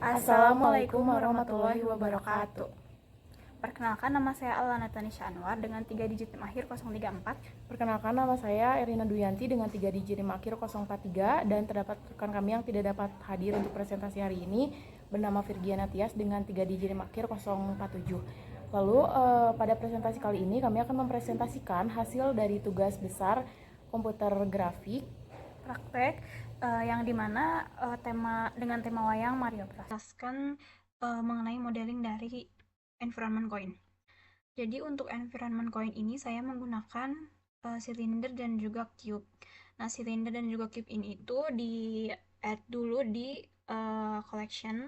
Assalamualaikum warahmatullahi wabarakatuh. Perkenalkan, nama saya Alana Tanisha Anwar dengan 3 digit NIM akhir 034. Perkenalkan, nama saya Erina Duyanti dengan 3 digit NIM akhir 043, dan terdapat rekan kami yang tidak dapat hadir untuk presentasi hari ini bernama Virgiana Tias dengan 3 digit NIM akhir 047. Lalu pada presentasi kali ini kami akan mempresentasikan hasil dari tugas besar komputer grafik praktek yang dimana dengan tema wayang Mario Bros. Jelaskan mengenai modeling dari environment coin. Jadi untuk environment coin ini saya menggunakan silinder dan juga cube. Nah, silinder dan juga cube ini itu di add dulu di collection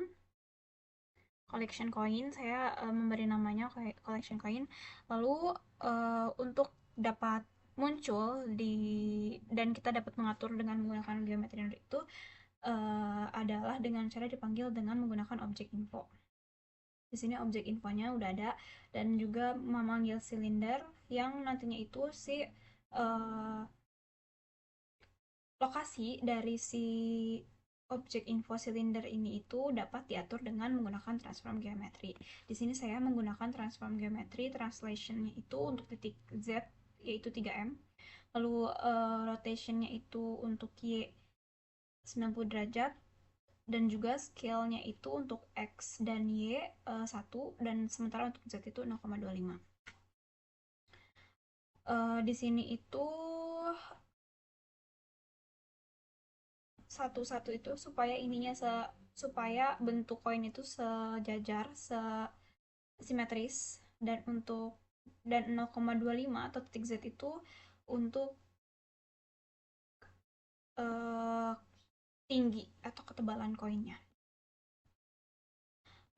coin. Saya memberi namanya collection coin. Lalu untuk dapat muncul dan kita dapat mengatur dengan menggunakan geometri itu adalah dengan cara dipanggil dengan menggunakan objek info. Di sini objek infonya udah ada, dan juga memanggil silinder yang nantinya itu si lokasi dari si objek info silinder ini itu dapat diatur dengan menggunakan transform geometri. Di sini saya menggunakan transform geometri, translationnya itu untuk titik Z yaitu 3M, lalu rotationnya itu untuk Y 90 derajat, dan juga scale-nya itu untuk X dan Y 1, dan sementara untuk Z itu 0,25. Di sini itu satu-satu itu supaya supaya bentuk koin itu sejajar, simetris, dan 0,25 atau titik Z itu untuk tinggi atau ketebalan koinnya.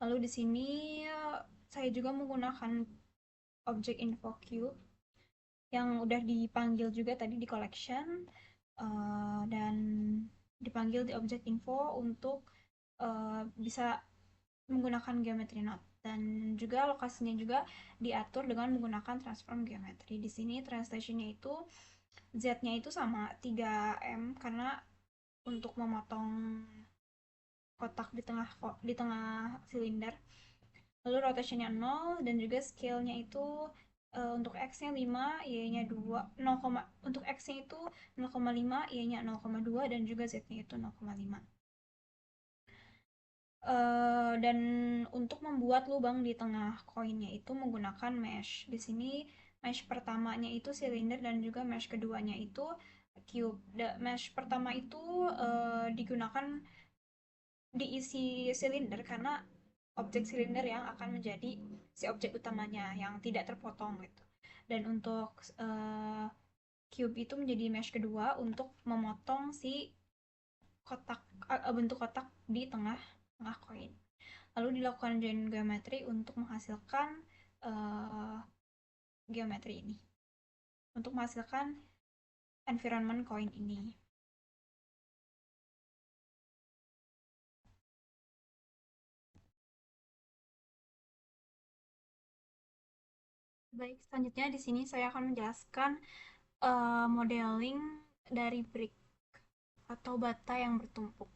Lalu di sini saya juga menggunakan objek info cube yang udah dipanggil juga tadi di collection dan dipanggil di objek info untuk bisa menggunakan geometry node, dan juga lokasinya juga diatur dengan menggunakan transform geometri. Di sini translationnya itu Z-nya itu sama 3M karena untuk memotong kotak di tengah silinder. Lalu rotationnya 0, dan juga scale-nya itu untuk X-nya 5, Y-nya 2, 0, untuk X-nya itu 0,5, Y-nya 0,2, dan juga Z-nya itu 0,5. Dan untuk membuat lubang di tengah koinnya itu menggunakan mesh. Di sini mesh pertamanya itu silinder, dan juga mesh keduanya itu cube. Mesh pertama itu digunakan diisi silinder karena objek silinder yang akan menjadi si objek utamanya yang tidak terpotong gitu. Dan untuk cube itu menjadi mesh kedua untuk memotong si bentuk kotak di tengah koin. Lalu dilakukan join geometri untuk menghasilkan geometri ini, untuk menghasilkan environment coin ini. Baik, selanjutnya di sini saya akan menjelaskan modeling dari brick atau bata yang bertumpuk.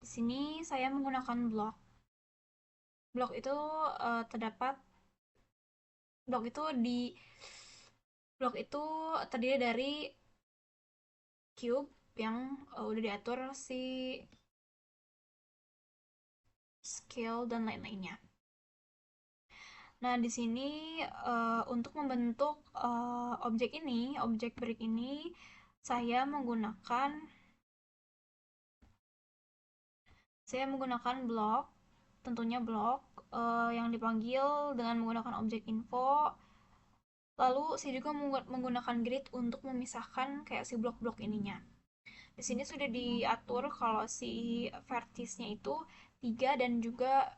Di sini saya menggunakan blok. Blok itu terdapat blok itu terdiri dari cube yang udah diatur si scale dan lain-lainnya. Nah, di sini untuk membentuk objek brick ini saya menggunakan blok, tentunya blok yang dipanggil dengan menggunakan objek info. Lalu saya juga menggunakan grid untuk memisahkan kayak si blok-blok ininya. Di sini sudah diatur kalau si vertisnya itu 3, dan juga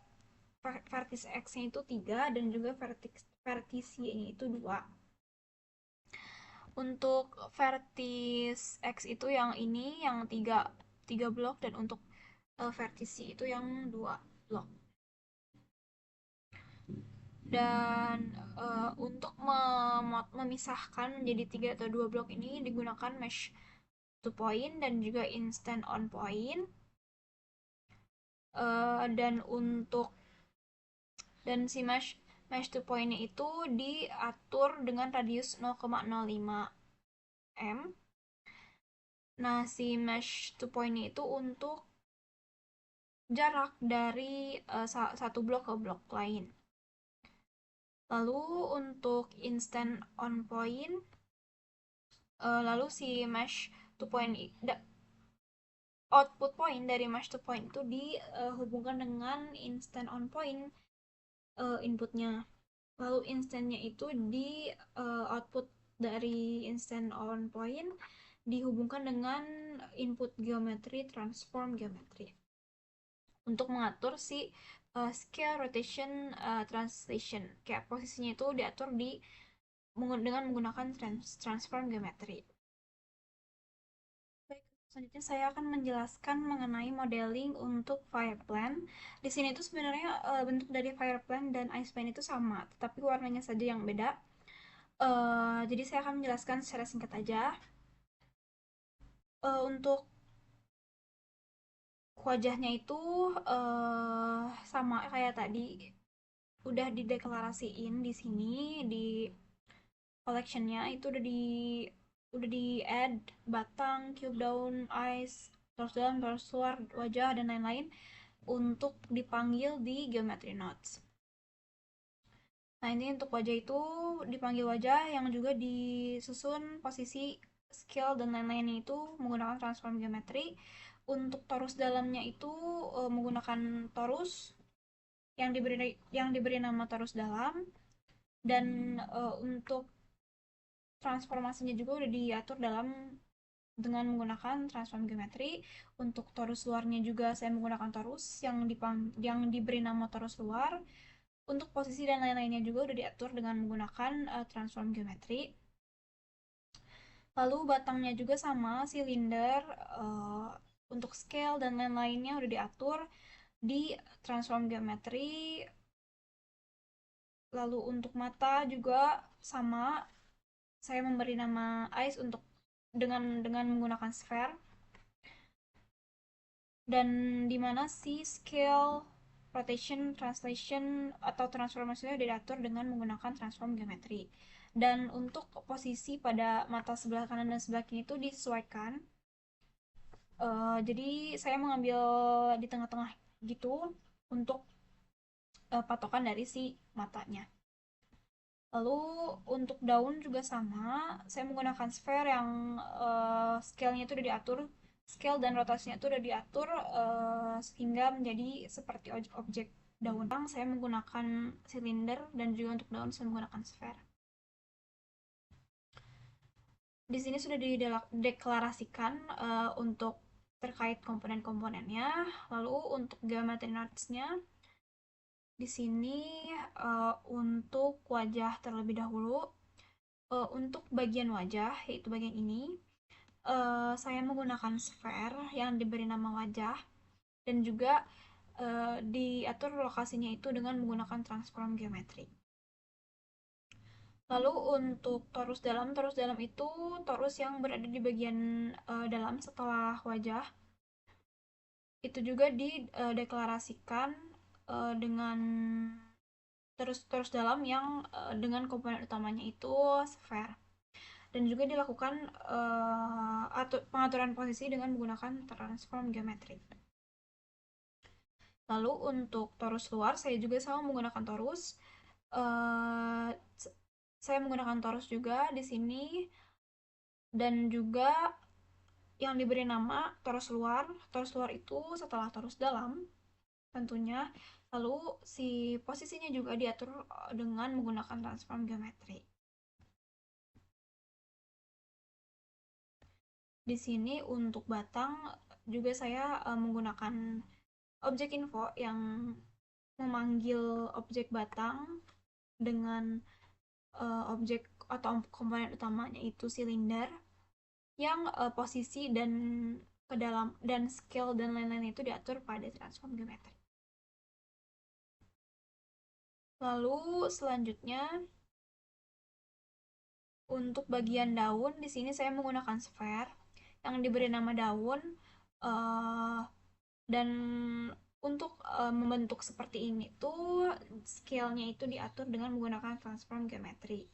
vertis X-nya itu 3, dan juga vertis Y-nya itu 2. Untuk vertis X itu yang ini yang tiga blok, dan untuk vertis Y itu yang dua blok. Dan untuk memisahkan menjadi tiga atau dua blok ini digunakan mesh to point dan juga instant on point. Dan untuk si mesh to point-nya itu diatur dengan radius 0,05 m. Nah, si mesh to point-nya itu untuk jarak dari satu blok ke blok lain. Lalu untuk instant on point, lalu si mesh to point output point dari mesh to point itu dihubungkan dengan instant on point inputnya. Lalu instantnya itu di output dari instant on point dihubungkan dengan input geometri transform geometri untuk mengatur si scale rotation translation, kayak posisinya itu diatur dengan menggunakan transform geometri. Baik, selanjutnya saya akan menjelaskan mengenai modeling untuk fire plant. Di sini itu sebenarnya bentuk dari fire plant dan ice plant itu sama, tetapi warnanya saja yang beda. Jadi saya akan menjelaskan secara singkat aja. Untuk wajahnya itu sama kayak tadi, udah dideklarasiin di sini di collectionnya itu udah di add batang, cube daun, ice, torus dalam, torus luar, wajah dan lain-lain untuk dipanggil di geometry nodes. Nah, ini untuk wajah itu dipanggil wajah yang juga disusun posisi, scale dan lain-lainnya itu menggunakan transform geometri. Untuk torus dalamnya itu menggunakan torus yang diberi nama torus dalam, dan untuk transformasinya juga udah diatur dengan menggunakan transform geometri. Untuk torus luarnya juga saya menggunakan torus yang diberi nama torus luar. Untuk posisi dan lain-lainnya juga udah diatur dengan menggunakan transform geometri. Lalu batangnya juga sama, silinder, untuk scale dan lain-lainnya udah diatur di transform geometri. Lalu untuk mata juga sama, saya memberi nama ice dengan menggunakan sphere. Dan dimana si scale, rotation, translation atau transformasinya diatur dengan menggunakan transform geometri. Dan untuk posisi pada mata sebelah kanan dan sebelah kiri itu disesuaikan. Jadi saya mengambil di tengah-tengah gitu untuk patokan dari si matanya. Lalu untuk daun juga sama, saya menggunakan sphere yang scale-nya itu udah diatur, scale dan rotasinya itu udah diatur sehingga menjadi seperti objek daun. Saya menggunakan silinder dan juga untuk daun saya menggunakan sphere. Di sini sudah dideklarasikan untuk terkait komponen-komponennya. Lalu untuk geometry nodes-nya di sini untuk wajah terlebih dahulu. Untuk bagian wajah, yaitu bagian ini, saya menggunakan sphere yang diberi nama wajah, dan juga diatur lokasinya itu dengan menggunakan transform geometri. Lalu untuk torus dalam itu torus yang berada di bagian dalam setelah wajah. Itu juga dideklarasikan dengan torus dalam yang dengan komponen utamanya itu sphere. Dan juga dilakukan pengaturan posisi dengan menggunakan transform geometri. Lalu untuk torus luar saya juga sama menggunakan torus. Saya menggunakan torus juga di sini, dan juga yang diberi nama torus luar. Torus luar itu setelah torus dalam tentunya. Lalu si posisinya juga diatur dengan menggunakan transform geometri. Di sini untuk batang juga saya menggunakan objek info yang memanggil objek batang dengan objek atau komponen utamanya itu silinder yang posisi dan ke dalam dan scale dan lain-lain itu diatur pada transform geometri. Lalu selanjutnya untuk bagian daun di sini saya menggunakan sphere yang diberi nama daun, uh, dan untuk membentuk seperti ini tuh scale-nya itu diatur dengan menggunakan transform geometri.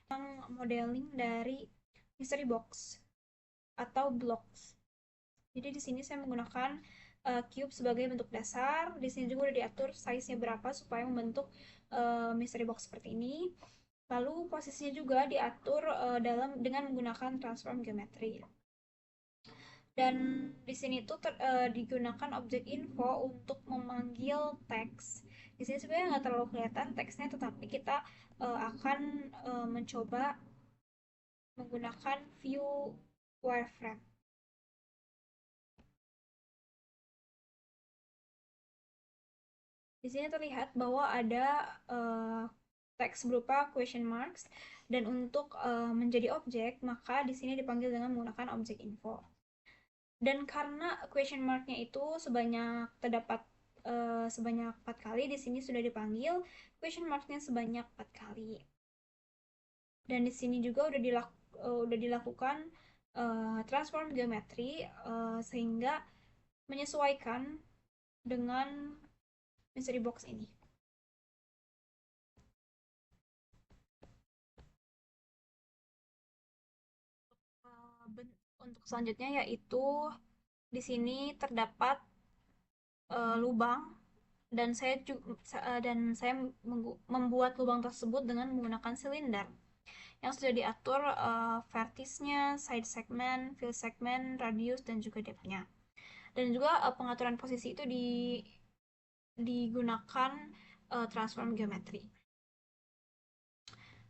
Yang modeling dari mystery box atau blocks. Jadi di sini saya menggunakan cube sebagai bentuk dasar. Di sini juga udah diatur size-nya berapa supaya membentuk mystery box seperti ini. Lalu posisinya juga diatur dengan menggunakan transform geometri. Dan di sini tuh digunakan objek info untuk memanggil teks. Di sini sebenarnya nggak terlalu kelihatan teksnya, tetapi kita akan mencoba menggunakan view wireframe. Di sini terlihat bahwa ada teks berupa question marks, dan untuk menjadi objek maka di sini dipanggil dengan menggunakan objek info. Dan karena question marknya itu terdapat sebanyak 4 kali, di sini sudah dipanggil question marknya sebanyak 4 kali. Dan di sini juga udah dilakukan transform geometri sehingga menyesuaikan dengan mystery box ini. Untuk selanjutnya yaitu di sini terdapat lubang, dan saya membuat lubang tersebut dengan menggunakan silinder yang sudah diatur vertisnya, side segment, fill segment, radius, dan juga depth-nya. Dan juga pengaturan posisi itu digunakan transform geometri.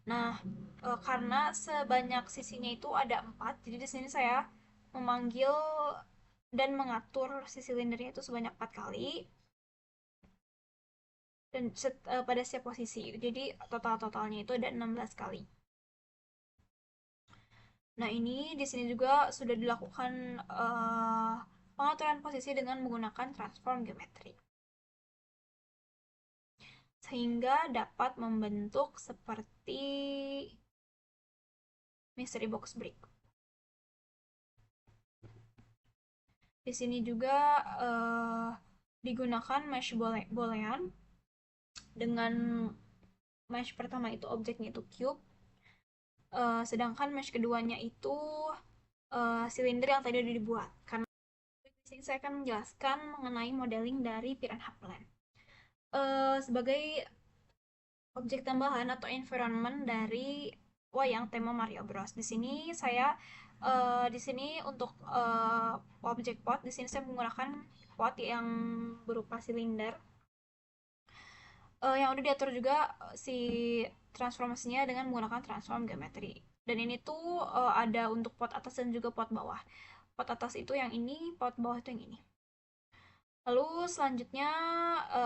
Nah, karena sebanyak sisinya itu ada 4, jadi di sini saya memanggil dan mengatur si silindernya itu sebanyak 4 kali, dan pada setiap posisi. Jadi totalnya itu ada 16 kali. Nah, ini di sini juga sudah dilakukan pengaturan posisi dengan menggunakan transform geometri, sehingga dapat membentuk seperti mystery box brick. Di sini juga digunakan mesh boolean, dengan mesh pertama itu objeknya itu cube, sedangkan mesh keduanya itu silinder yang tadi udah dibuat. Karena di sini saya akan menjelaskan mengenai modeling dari Piranha Plant sebagai objek tambahan atau environment dari wayang tema Mario Bros. Di sini untuk objek pot, di sini saya menggunakan pot yang berupa silinder yang udah diatur juga si transformasinya dengan menggunakan transform geometri. Dan ini tuh ada untuk pot atas dan juga pot bawah. Pot atas itu yang ini, pot bawah itu yang ini. Lalu selanjutnya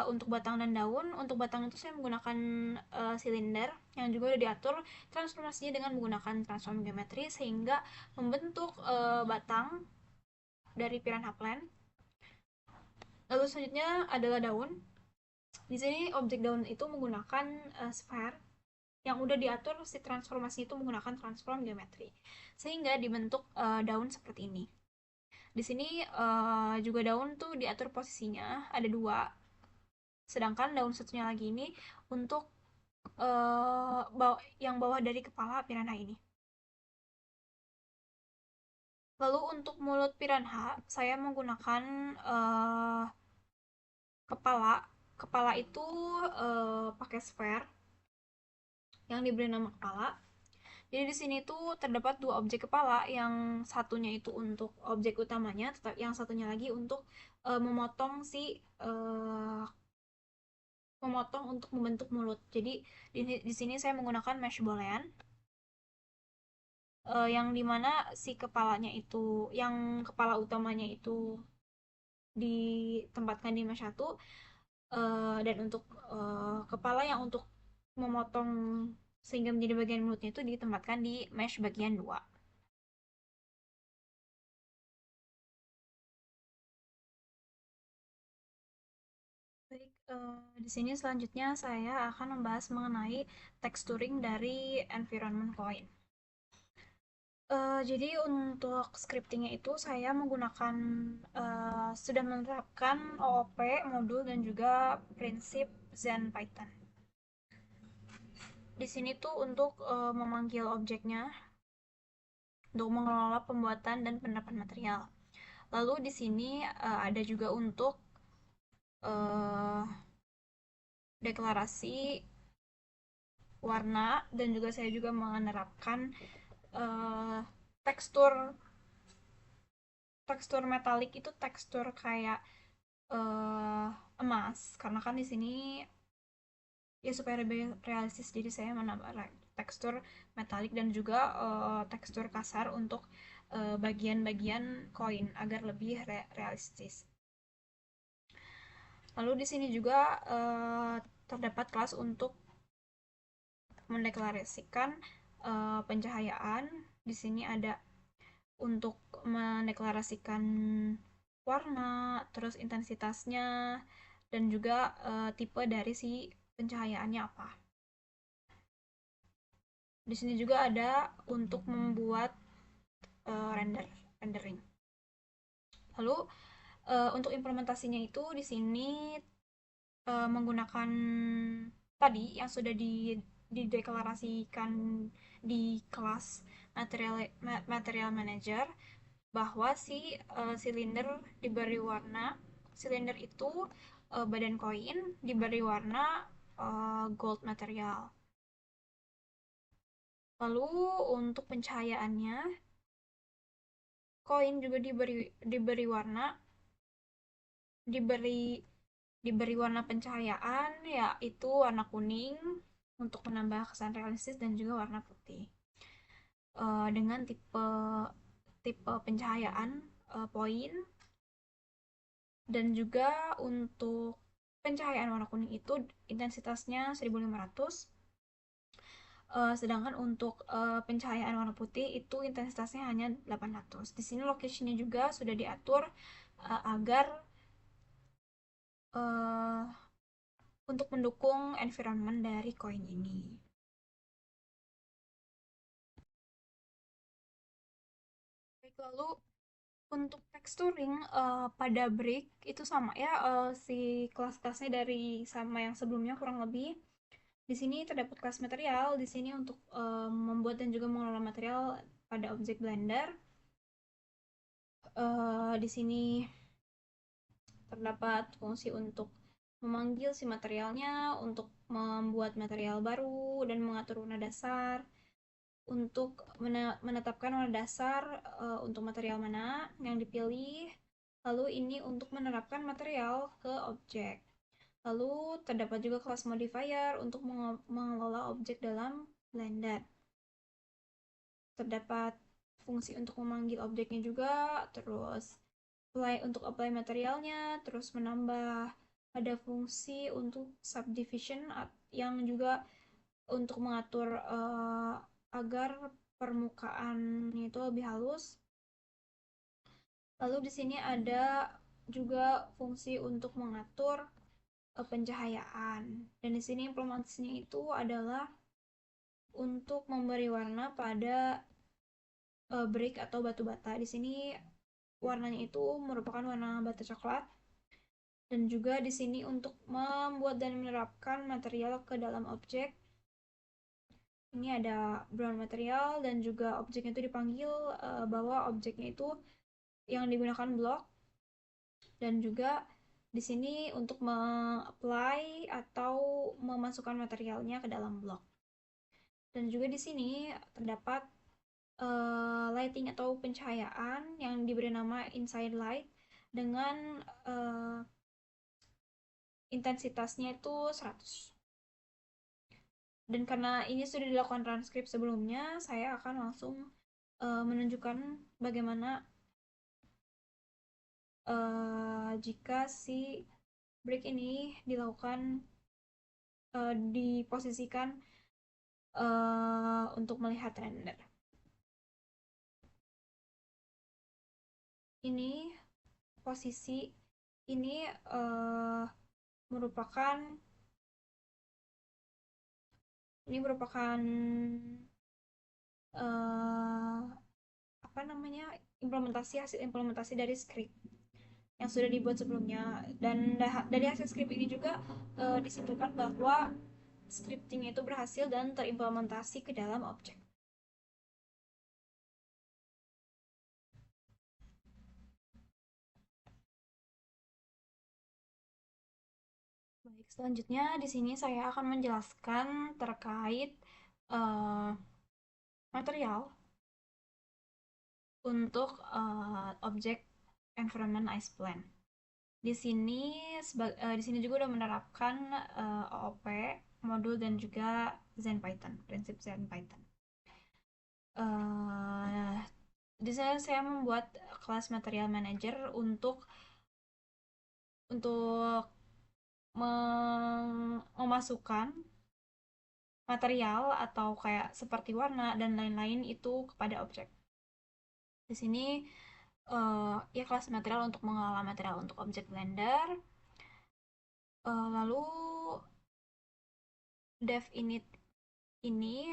untuk batang dan daun. Untuk batang itu saya menggunakan silinder yang juga udah diatur transformasinya dengan menggunakan transform geometri sehingga membentuk batang dari Piranha Plant. Lalu selanjutnya adalah daun. Di sini objek daun itu menggunakan sphere yang udah diatur si transformasi itu menggunakan transform geometri sehingga dibentuk daun seperti ini. Di sini juga daun tuh diatur posisinya ada 2, sedangkan daun satunya lagi ini untuk yang bawah dari kepala piranha ini. Lalu untuk mulut piranha saya menggunakan kepala. Kepala itu pakai sphere yang diberi nama kepala. Jadi di sini tuh terdapat 2 objek kepala, yang satunya itu untuk objek utamanya, tetap yang satunya lagi untuk memotong memotong untuk membentuk mulut. Jadi di sini saya menggunakan mesh boolean yang dimana si kepalanya itu, yang kepala utamanya itu ditempatkan di mesh 1, dan untuk kepala yang untuk memotong sehingga menjadi bagian mulutnya itu ditempatkan di mesh bagian 2. Baik, di sini selanjutnya saya akan membahas mengenai texturing dari environment coin. Jadi untuk scriptingnya itu saya menggunakan sudah menerapkan OOP, modul, dan juga prinsip Zen Python. Di sini tuh untuk memanggil objeknya, untuk mengelola pembuatan dan penerapan material. Lalu di sini ada juga untuk uh, deklarasi warna, dan juga saya juga menerapkan uh, tekstur tekstur metalik itu tekstur kayak emas, karena kan di sini ya supaya lebih realistis jadi saya menambah tekstur metalik dan juga tekstur kasar untuk bagian-bagian koin agar lebih realistis. Lalu di sini juga terdapat kelas untuk mendeklarasikan pencahayaan. Di sini ada untuk mendeklarasikan warna, terus intensitasnya, dan juga tipe dari si pencahayaannya apa. Di sini juga ada untuk membuat rendering. Lalu untuk implementasinya itu di sini menggunakan tadi yang sudah dideklarasikan di kelas material manager, bahwa si silinder diberi warna, silinder itu badan koin diberi warna gold material. Lalu untuk pencahayaannya, koin juga diberi warna, diberi diberi warna pencahayaan yaitu warna kuning untuk menambah kesan realistis, dan juga warna putih dengan tipe tipe pencahayaan point. Dan juga untuk pencahayaan warna kuning itu intensitasnya 1500, sedangkan untuk pencahayaan warna putih itu intensitasnya hanya 800. Di sini location-nya juga sudah diatur agar uh, untuk mendukung environment dari koin ini. Baik, lalu untuk texturing pada brick itu sama ya, si kelas-kelasnya dari sama yang sebelumnya kurang lebih. Di sini terdapat kelas material, di sini untuk membuat dan juga mengelola material pada objek Blender. Di sini terdapat fungsi untuk memanggil si materialnya, untuk membuat material baru, dan mengatur warna dasar, untuk menetapkan warna dasar untuk material mana yang dipilih. Lalu ini untuk menerapkan material ke objek. Lalu terdapat juga kelas modifier untuk mengelola objek dalam Blender. Terdapat fungsi untuk memanggil objeknya juga, terus untuk apply materialnya, terus menambah ada fungsi untuk subdivision yang juga untuk mengatur agar permukaannya itu lebih halus. Lalu di sini ada juga fungsi untuk mengatur pencahayaan. Dan di sini implementasinya itu adalah untuk memberi warna pada brick atau batu bata. Di sini warnanya itu merupakan warna bata coklat. Dan juga di sini untuk membuat dan menerapkan material ke dalam objek. Ini ada brown material, dan juga objeknya itu dipanggil bahwa objeknya itu yang digunakan blok. Dan juga di sini untuk me-apply atau memasukkan materialnya ke dalam blok. Dan juga di sini terdapat lighting atau pencahayaan yang diberi nama inside light dengan intensitasnya itu 100. Dan karena ini sudah dilakukan transkrip sebelumnya, saya akan langsung menunjukkan bagaimana jika si break ini dilakukan diposisikan untuk melihat render. Ini posisi ini merupakan eh, apa namanya, hasil implementasi dari script yang sudah dibuat sebelumnya, dan dari hasil script ini juga disimpulkan bahwa scripting itu berhasil dan terimplementasi ke dalam objek. Baik, selanjutnya di sini saya akan menjelaskan terkait uh, material untuk objek environment ice plan. Di sini di sini juga udah menerapkan OOP, modul dan juga Zen Python, prinsip Zen Python. Uh, di sini saya membuat kelas material manager untuk memasukkan material atau kayak seperti warna dan lain-lain itu kepada objek. Di sini ya kelas material untuk mengelola material untuk objek Blender. Lalu dev init ini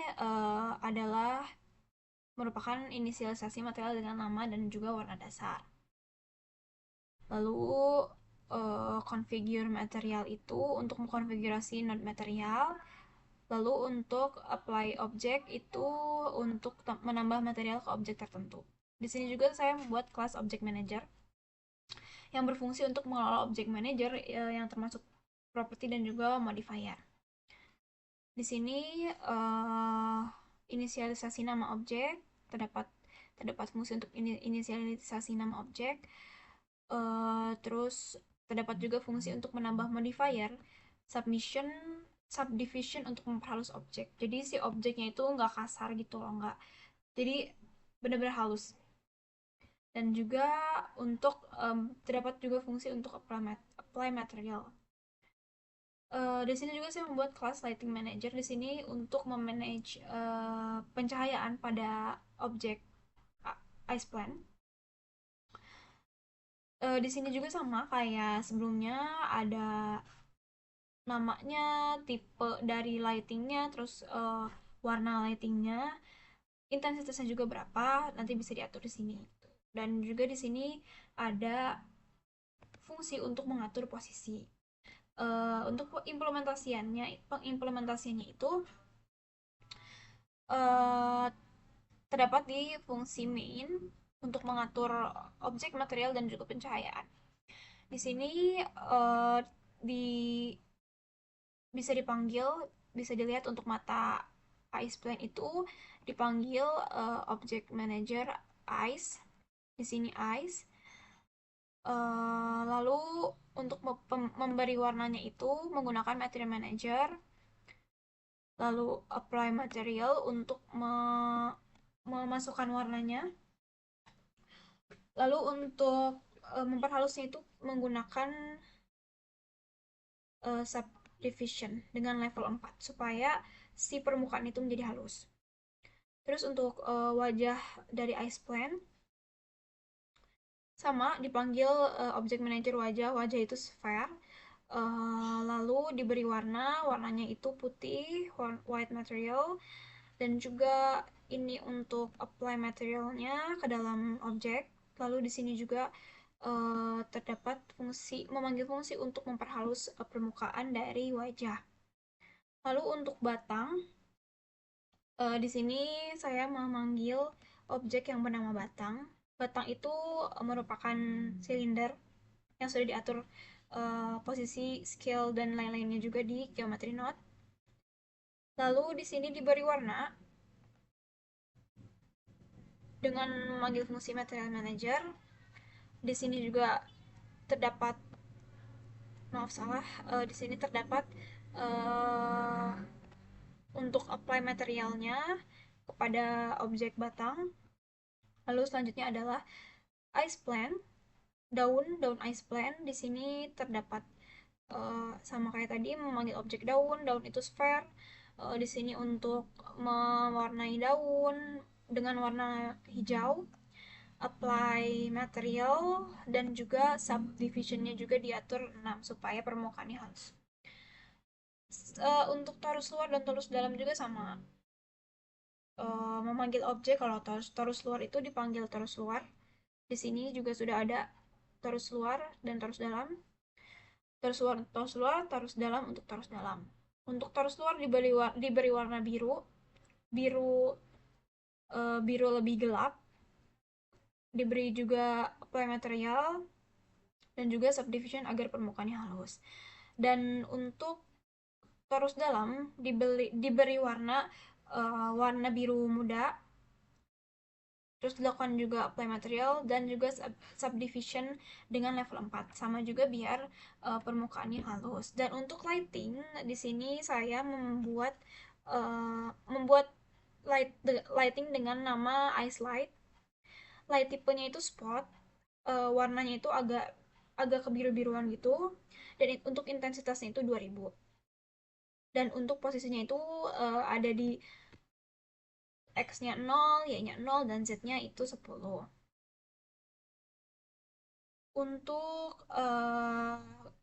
adalah merupakan inisialisasi material dengan nama dan juga warna dasar. Lalu configure material itu untuk mengkonfigurasi node material. Lalu untuk apply object itu untuk menambah material ke objek tertentu. Di sini juga saya membuat kelas object manager yang berfungsi untuk mengelola object manager yang termasuk property dan juga modifier. Di sini inisialisasi nama objek terdapat fungsi untuk inisialisasi nama objek. Terus terdapat juga fungsi untuk menambah modifier, subdivision untuk memperhalus objek. Jadi si objeknya itu nggak kasar gitu loh, nggak. Jadi benar-benar halus. Dan juga untuk terdapat juga fungsi untuk apply material. Di sini juga saya membuat kelas lighting manager di sini untuk memanage pencahayaan pada objek ice plan. Di sini juga sama kayak sebelumnya, ada namanya, tipe dari lightingnya, terus warna lightingnya, intensitasnya juga berapa, nanti bisa diatur di sini. Dan juga di sini ada fungsi untuk mengatur posisi. Untuk pengimplementasiannya itu uh, terdapat di fungsi main untuk mengatur objek, material, dan juga pencahayaan. Di sini uh, di bisa dipanggil, bisa dilihat untuk mata ice plane itu dipanggil object manager ice. Di sini ice. Lalu untuk memberi warnanya itu menggunakan material manager. Lalu apply material untuk memasukkan warnanya. Lalu untuk memperhalusnya itu menggunakan subdivision dengan level 4 supaya si permukaan itu menjadi halus. Terus untuk wajah dari ice plan sama dipanggil object manager wajah. Wajah itu sphere. Lalu diberi warnanya itu putih, white material, dan juga ini untuk apply materialnya ke dalam objek. Lalu di sini juga terdapat memanggil fungsi untuk memperhalus permukaan dari wajah. Lalu untuk batang, di sini saya memanggil objek yang bernama batang. Batang itu merupakan silinder yang sudah diatur posisi, scale, dan lain-lainnya juga di geometry node. Lalu di sini diberi warna dengan memanggil fungsi material manager. Di sini juga terdapat, maaf salah, di sini terdapat untuk apply materialnya kepada objek batang. Lalu selanjutnya adalah ice plant, daun ice plant. Di sini terdapat sama kayak tadi memanggil objek daun itu sphere, Di sini untuk mewarnai daun dengan warna hijau, apply material, dan juga subdivisionnya juga diatur 6 supaya permukaannya halus. Untuk torus luar dan torus dalam juga sama. Memanggil objek, kalau torus luar itu dipanggil torus luar. Di sini juga sudah ada torus luar dan torus dalam. Torus luar, torus dalam untuk torus dalam. Untuk torus luar diberi warna biru, biru biru lebih gelap, diberi juga apply material dan juga subdivision agar permukaannya halus. Dan untuk torus dalam diberi warna biru muda, terus dilakukan juga apply material dan juga subdivision dengan level 4 sama juga biar permukaannya halus. Dan untuk lighting di sini saya membuat lighting dengan nama ice light. Light tipenya itu spot, warnanya itu agak agak kebiru-biruan gitu, dan untuk intensitasnya itu 2000. Dan untuk posisinya itu ada di X-nya 0, Y-nya 0, dan Z-nya itu 10. Untuk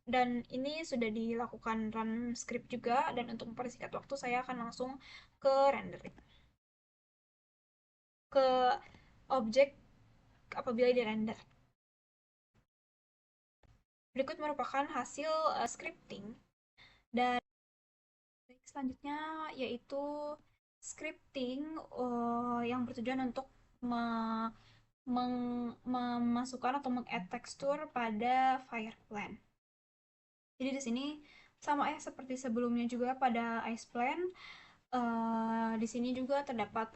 dan ini sudah dilakukan run script juga, dan untuk mempersingkat waktu saya akan langsung ke rendering, ke objek apabila di render. Berikut merupakan hasil scripting. Dan selanjutnya yaitu scripting yang bertujuan untuk me- memasukkan atau meng-add tekstur pada Fireplan. Jadi di sini sama ya seperti sebelumnya juga pada Iceplan. Di sini juga terdapat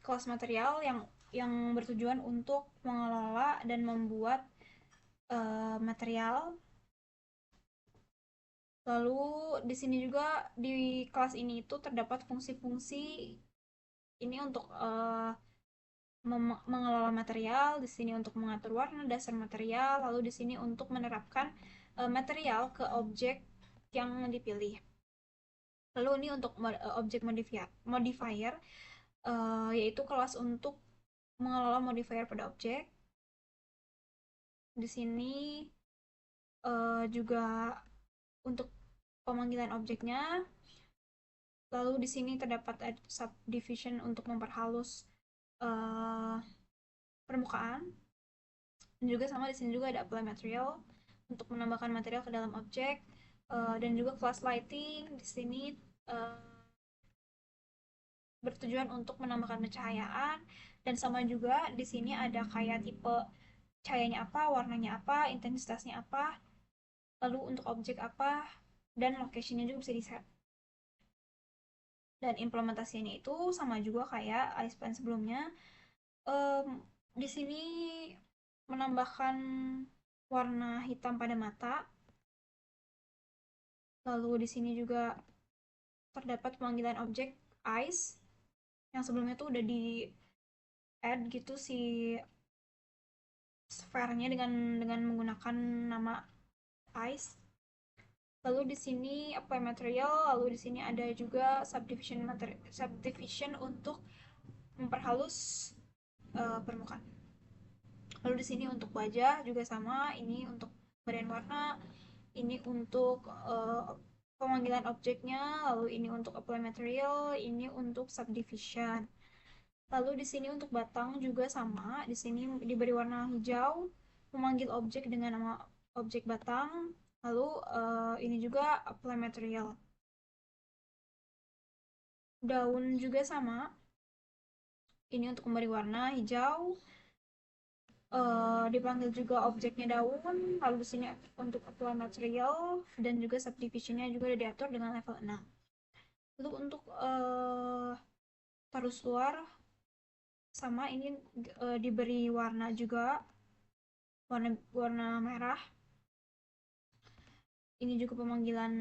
kelas material yang bertujuan untuk mengelola dan membuat material. Lalu di sini juga di kelas ini itu terdapat fungsi-fungsi ini untuk mengelola material, di sini untuk mengatur warna dasar material, lalu di sini untuk menerapkan material ke objek yang dipilih. Lalu ini untuk objek modifier, yaitu kelas untuk mengelola modifier pada objek. Di sini juga untuk pemanggilan objeknya. Lalu di sini terdapat subdivision untuk memperhalus uh, permukaan. Dan juga sama di sini juga ada apply material untuk menambahkan material ke dalam objek. Dan juga class lighting di sini uh, bertujuan untuk menambahkan pencahayaan, dan sama juga di sini ada kayak tipe cahayanya apa, warnanya apa, intensitasnya apa, lalu untuk objek apa, dan locationnya juga bisa di set. Dan implementasinya itu sama juga kayak ice plan sebelumnya. um, di sini menambahkan warna hitam pada mata. Lalu di sini juga terdapat pemanggilan objek ice yang sebelumnya tuh udah di add gitu si sphere-nya dengan menggunakan nama ice. Lalu di sini apply material, lalu di sini ada juga subdivision untuk memperhalus permukaan. Lalu di sini untuk wajah juga sama, ini untuk varian warna, ini untuk pemanggilan objeknya, lalu ini untuk apply material, ini untuk subdivision. Lalu di sini untuk batang juga sama, di sini diberi warna hijau, memanggil objek dengan nama objek batang, lalu ini juga apply material. Daun juga sama, ini untuk memberi warna hijau, dipanggil juga objeknya daun, lalu di sini untuk apply material, dan juga subdivisionnya juga udah diatur dengan level 6. Lalu untuk tarus luar sama, ini diberi warna juga, warna warna merah. Ini juga pemanggilan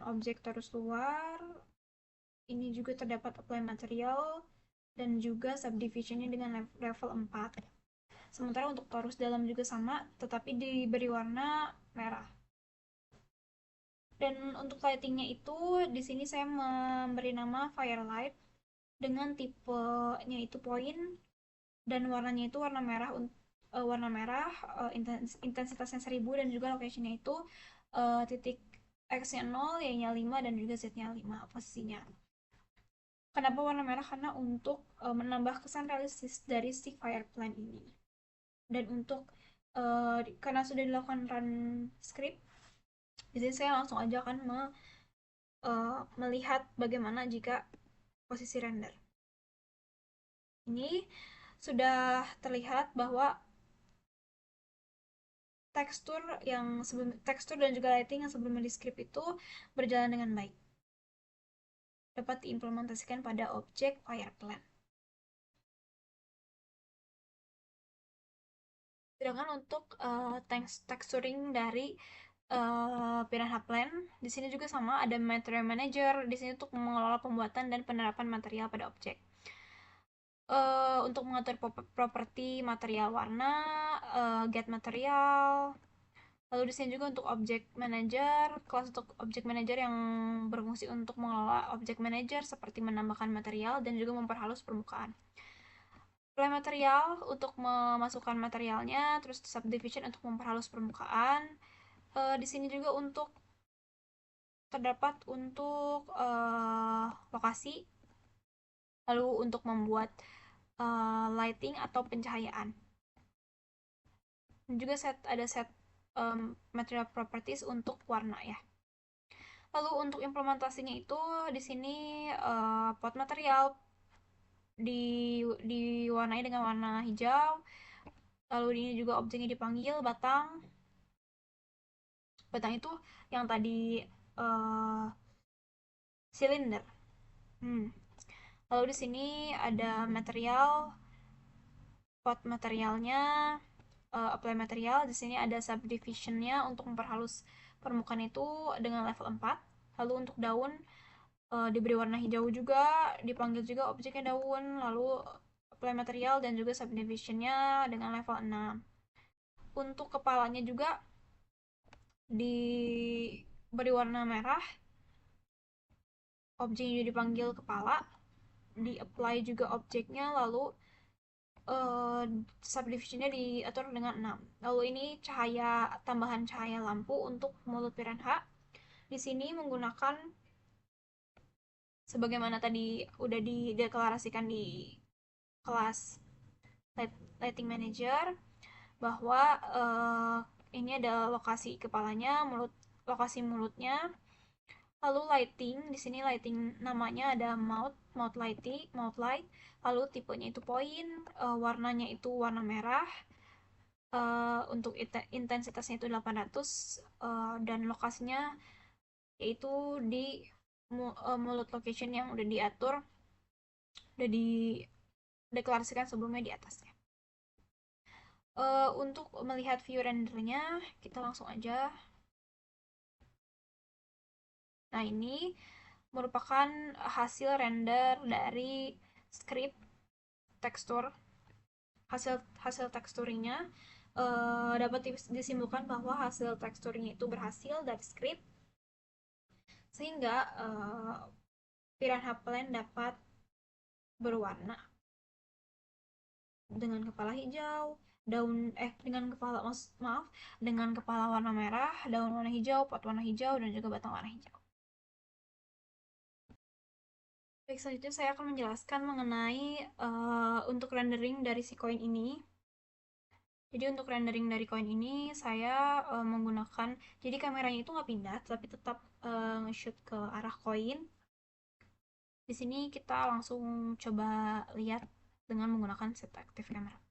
objek tarus luar. Ini juga terdapat apply material dan juga subdivisionnya dengan level 4. Sementara untuk torus dalam juga sama, tetapi diberi warna merah. Dan untuk lightingnya itu di sini saya memberi nama Firelight dengan tipenya itu point dan warnanya itu warna merah, warna merah, intensitasnya 1000 dan juga locationnya itu titik X-nya 0, Y-nya 5 dan juga Z-nya 5 posisinya. Kenapa warna merah? Karena untuk menambah kesan realistis dari si fire plant ini. Dan untuk karena sudah dilakukan run script, jadi saya langsung aja akan melihat bagaimana jika posisi render. Ini sudah terlihat bahwa tekstur dan juga lighting yang sebelumnya di script itu berjalan dengan baik. Dapat diimplementasikan pada objek Fireplan. Sedangkan untuk texturing dari Piranha Plan, di sini juga sama ada Material Manager. Di sini untuk mengelola pembuatan dan penerapan material pada objek. Untuk mengatur properti material warna, get material. Lalu di sini juga untuk object manager, kelas untuk object manager yang berfungsi untuk mengelola object manager seperti menambahkan material dan juga memperhalus permukaan. Play material untuk memasukkan materialnya, terus subdivision untuk memperhalus permukaan. Di sini juga untuk terdapat untuk lokasi, lalu untuk membuat lighting atau pencahayaan. Dan juga ada set material properties untuk warna ya. Lalu untuk implementasinya itu di sini pot material diwarnai dengan warna hijau. Lalu ini juga objeknya dipanggil batang. Batang itu yang tadi silinder. Lalu di sini ada material, pot materialnya, apply material. Di sini ada subdivisionnya untuk memperhalus permukaan itu dengan level 4. Lalu untuk daun diberi warna hijau juga, dipanggil juga objeknya daun, lalu apply material dan juga subdivisionnya dengan level 6. Untuk kepalanya juga diberi warna merah, objeknya dipanggil kepala, di apply juga objeknya, lalu subdivisionnya diatur dengan 6. Lalu ini tambahan cahaya lampu untuk mulut piranha. Di sini menggunakan sebagaimana tadi udah dideklarasikan di kelas lighting manager bahwa ini ada lokasi kepalanya, lokasi mulutnya. Lalu lighting, di sini lighting namanya ada mouth light. Lalu tipenya itu point, warnanya itu warna merah. Untuk intensitasnya itu 800 dan lokasinya yaitu di mulut location yang udah diatur, udah dideklarasikan sebelumnya di atasnya. Untuk melihat view rendernya, kita langsung aja. Nah, ini merupakan hasil render dari script tekstur. Hasil teksturnya dapat disimpulkan bahwa hasil teksturnya itu berhasil dari script, sehingga Piranha Plant dapat berwarna dengan kepala hijau, dengan kepala warna merah, daun warna hijau, pot warna hijau, dan juga batang warna hijau. Baik, selanjutnya saya akan menjelaskan mengenai untuk rendering dari si koin ini. Jadi untuk rendering dari koin ini saya menggunakan, jadi kameranya itu nggak pindah, tapi tetap nge-shoot ke arah koin. Di sini kita langsung coba lihat dengan menggunakan set active camera.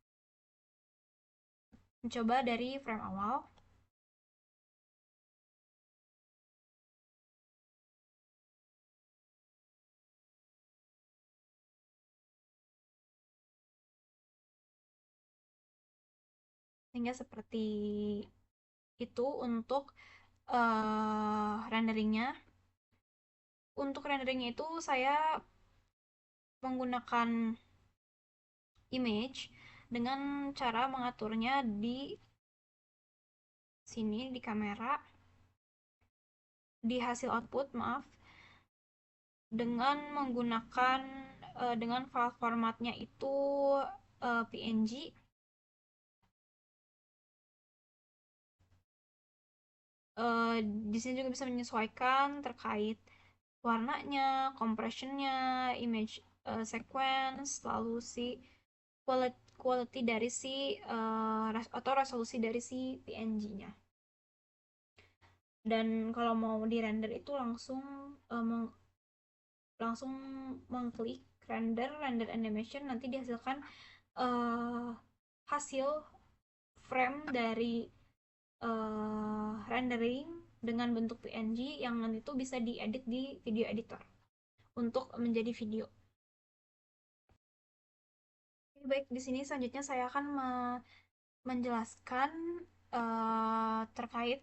Mencoba dari frame awal. Sehingga seperti itu untuk renderingnya. Untuk renderingnya itu saya menggunakan image dengan cara mengaturnya di sini di kamera di hasil output, maaf, dengan menggunakan dengan file formatnya itu PNG. Di sini juga bisa menyesuaikan terkait warnanya, compressionnya, image sequence, lalu si quality dari si atau resolusi dari si PNG-nya. Dan kalau mau di render itu langsung langsung mengklik render animation, nanti dihasilkan uh, hasil frame dari rendering dengan bentuk PNG yang nanti itu bisa diedit di video editor untuk menjadi video. Baik, di sini selanjutnya saya akan menjelaskan terkait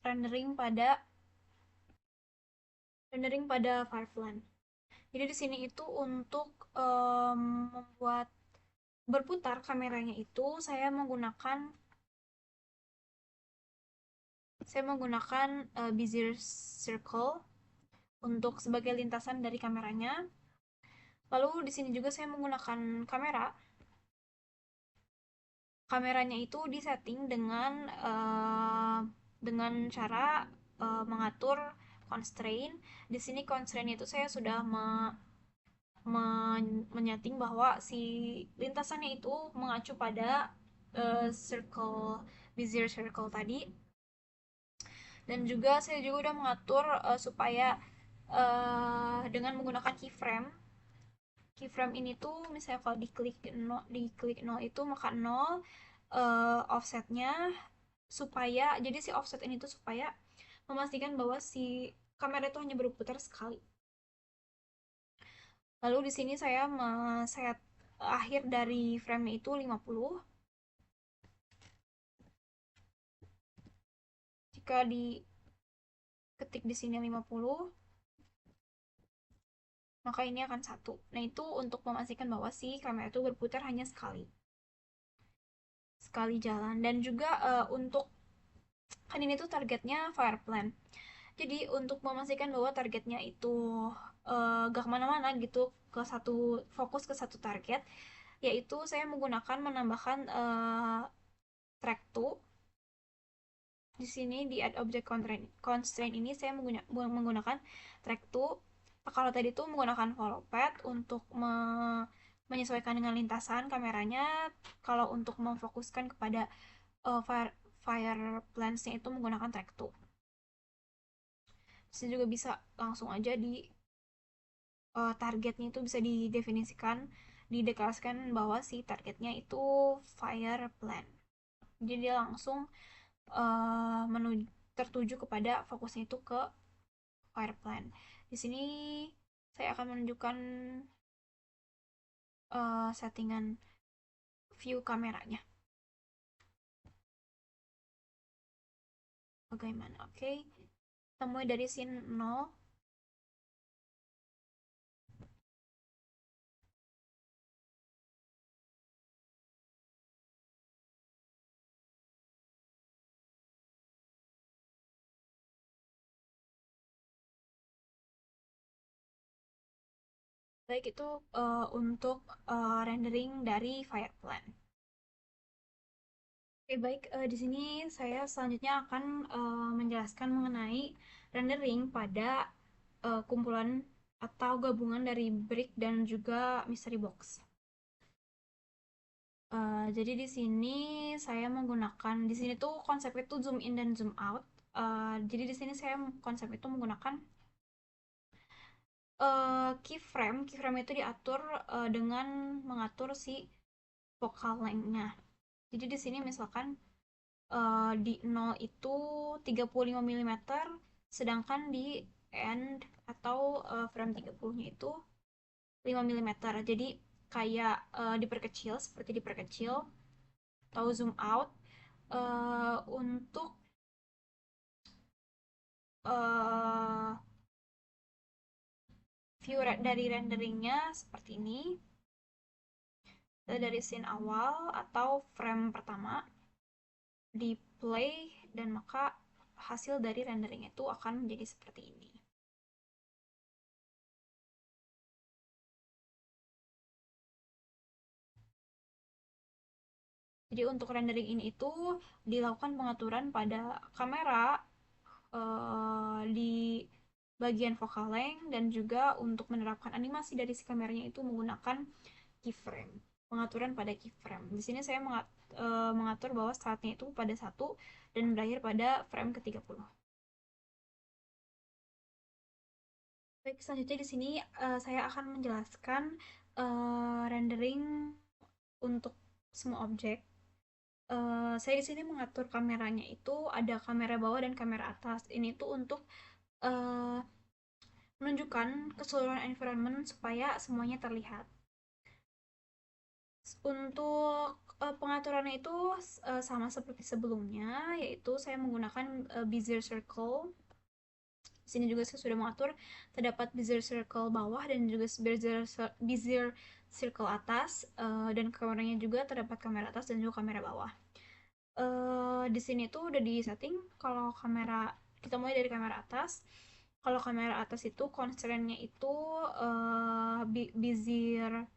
rendering pada Firefly. Jadi di sini itu untuk membuat berputar kameranya itu saya menggunakan Bezier Circle untuk sebagai lintasan dari kameranya. Lalu di sini juga saya menggunakan kamera. Kameranya itu disetting dengan cara mengatur constraint. Di sini constraint itu saya sudah menyeting bahwa si lintasannya itu mengacu pada Bezier Circle tadi. Dan juga saya juga udah mengatur supaya dengan menggunakan keyframe ini tuh misalnya kalau diklik 0 itu maka 0 offsetnya, supaya jadi si offset ini tuh supaya memastikan bahwa si kamera itu hanya berputar sekali. Lalu di sini saya set akhir dari frame itu 50. Jika diketik di sini 50, maka ini akan 1. Nah, itu untuk memastikan bahwa si kamera itu berputar hanya sekali. Sekali jalan. Dan juga untuk kan ini tuh targetnya Fireplan. Jadi untuk memastikan bahwa targetnya itu gak kemana-mana gitu, fokus ke satu target, yaitu saya menambahkan track to. Di sini di add object constraint ini saya menggunakan track to. Kalau tadi itu menggunakan follow path untuk menyesuaikan dengan lintasan kameranya. Kalau untuk memfokuskan kepada fire plans-nya itu menggunakan track to. Saya juga bisa langsung aja di targetnya itu bisa dideklarasikan bahwa si targetnya itu fire plan. Jadi dia langsung tertuju kepada fokusnya itu ke fire plan. Di sini saya akan menunjukkan settingan view kameranya. Bagaimana? Oke. Kita mulai dari scene 0. Baik, itu untuk rendering dari Fireplan. Oke, baik. Di sini saya selanjutnya akan menjelaskan mengenai rendering pada kumpulan atau gabungan dari brick dan juga mystery box. Jadi di sini tuh konsep itu zoom in dan zoom out. Jadi di sini saya konsep itu menggunakan keyframe. Keyframe itu diatur dengan mengatur si focal length-nya. Jadi di sini misalkan di 0 itu 35 mm, sedangkan di end atau frame 30-nya itu 5 mm. Jadi kayak seperti diperkecil atau zoom out untuk uh, view dari renderingnya seperti ini. Dari scene awal atau frame pertama di play, dan maka hasil dari rendering itu akan menjadi seperti ini. Jadi untuk rendering ini itu dilakukan pengaturan pada kamera di bagian focal length, dan juga untuk menerapkan animasi dari si kameranya itu menggunakan keyframe. Pengaturan pada keyframe. Di sini saya mengatur bahwa startnya itu pada 1 dan berakhir pada frame ke-30. Baik, selanjutnya di sini saya akan menjelaskan rendering untuk semua objek. Saya di sini mengatur kameranya itu ada kamera bawah dan kamera atas. Ini tuh untuk uh, menunjukkan keseluruhan environment supaya semuanya terlihat. Untuk pengaturannya itu sama seperti sebelumnya, yaitu saya menggunakan Bezier Circle. Di sini juga saya sudah mengatur terdapat Bezier Circle bawah dan juga Bezier Circle atas, dan kameranya juga terdapat kamera atas dan juga kamera bawah. Di sini tuh udah di setting kalau kamera, kita mulai dari kamera atas. Kalau kamera atas itu constraint-nya itu Bezier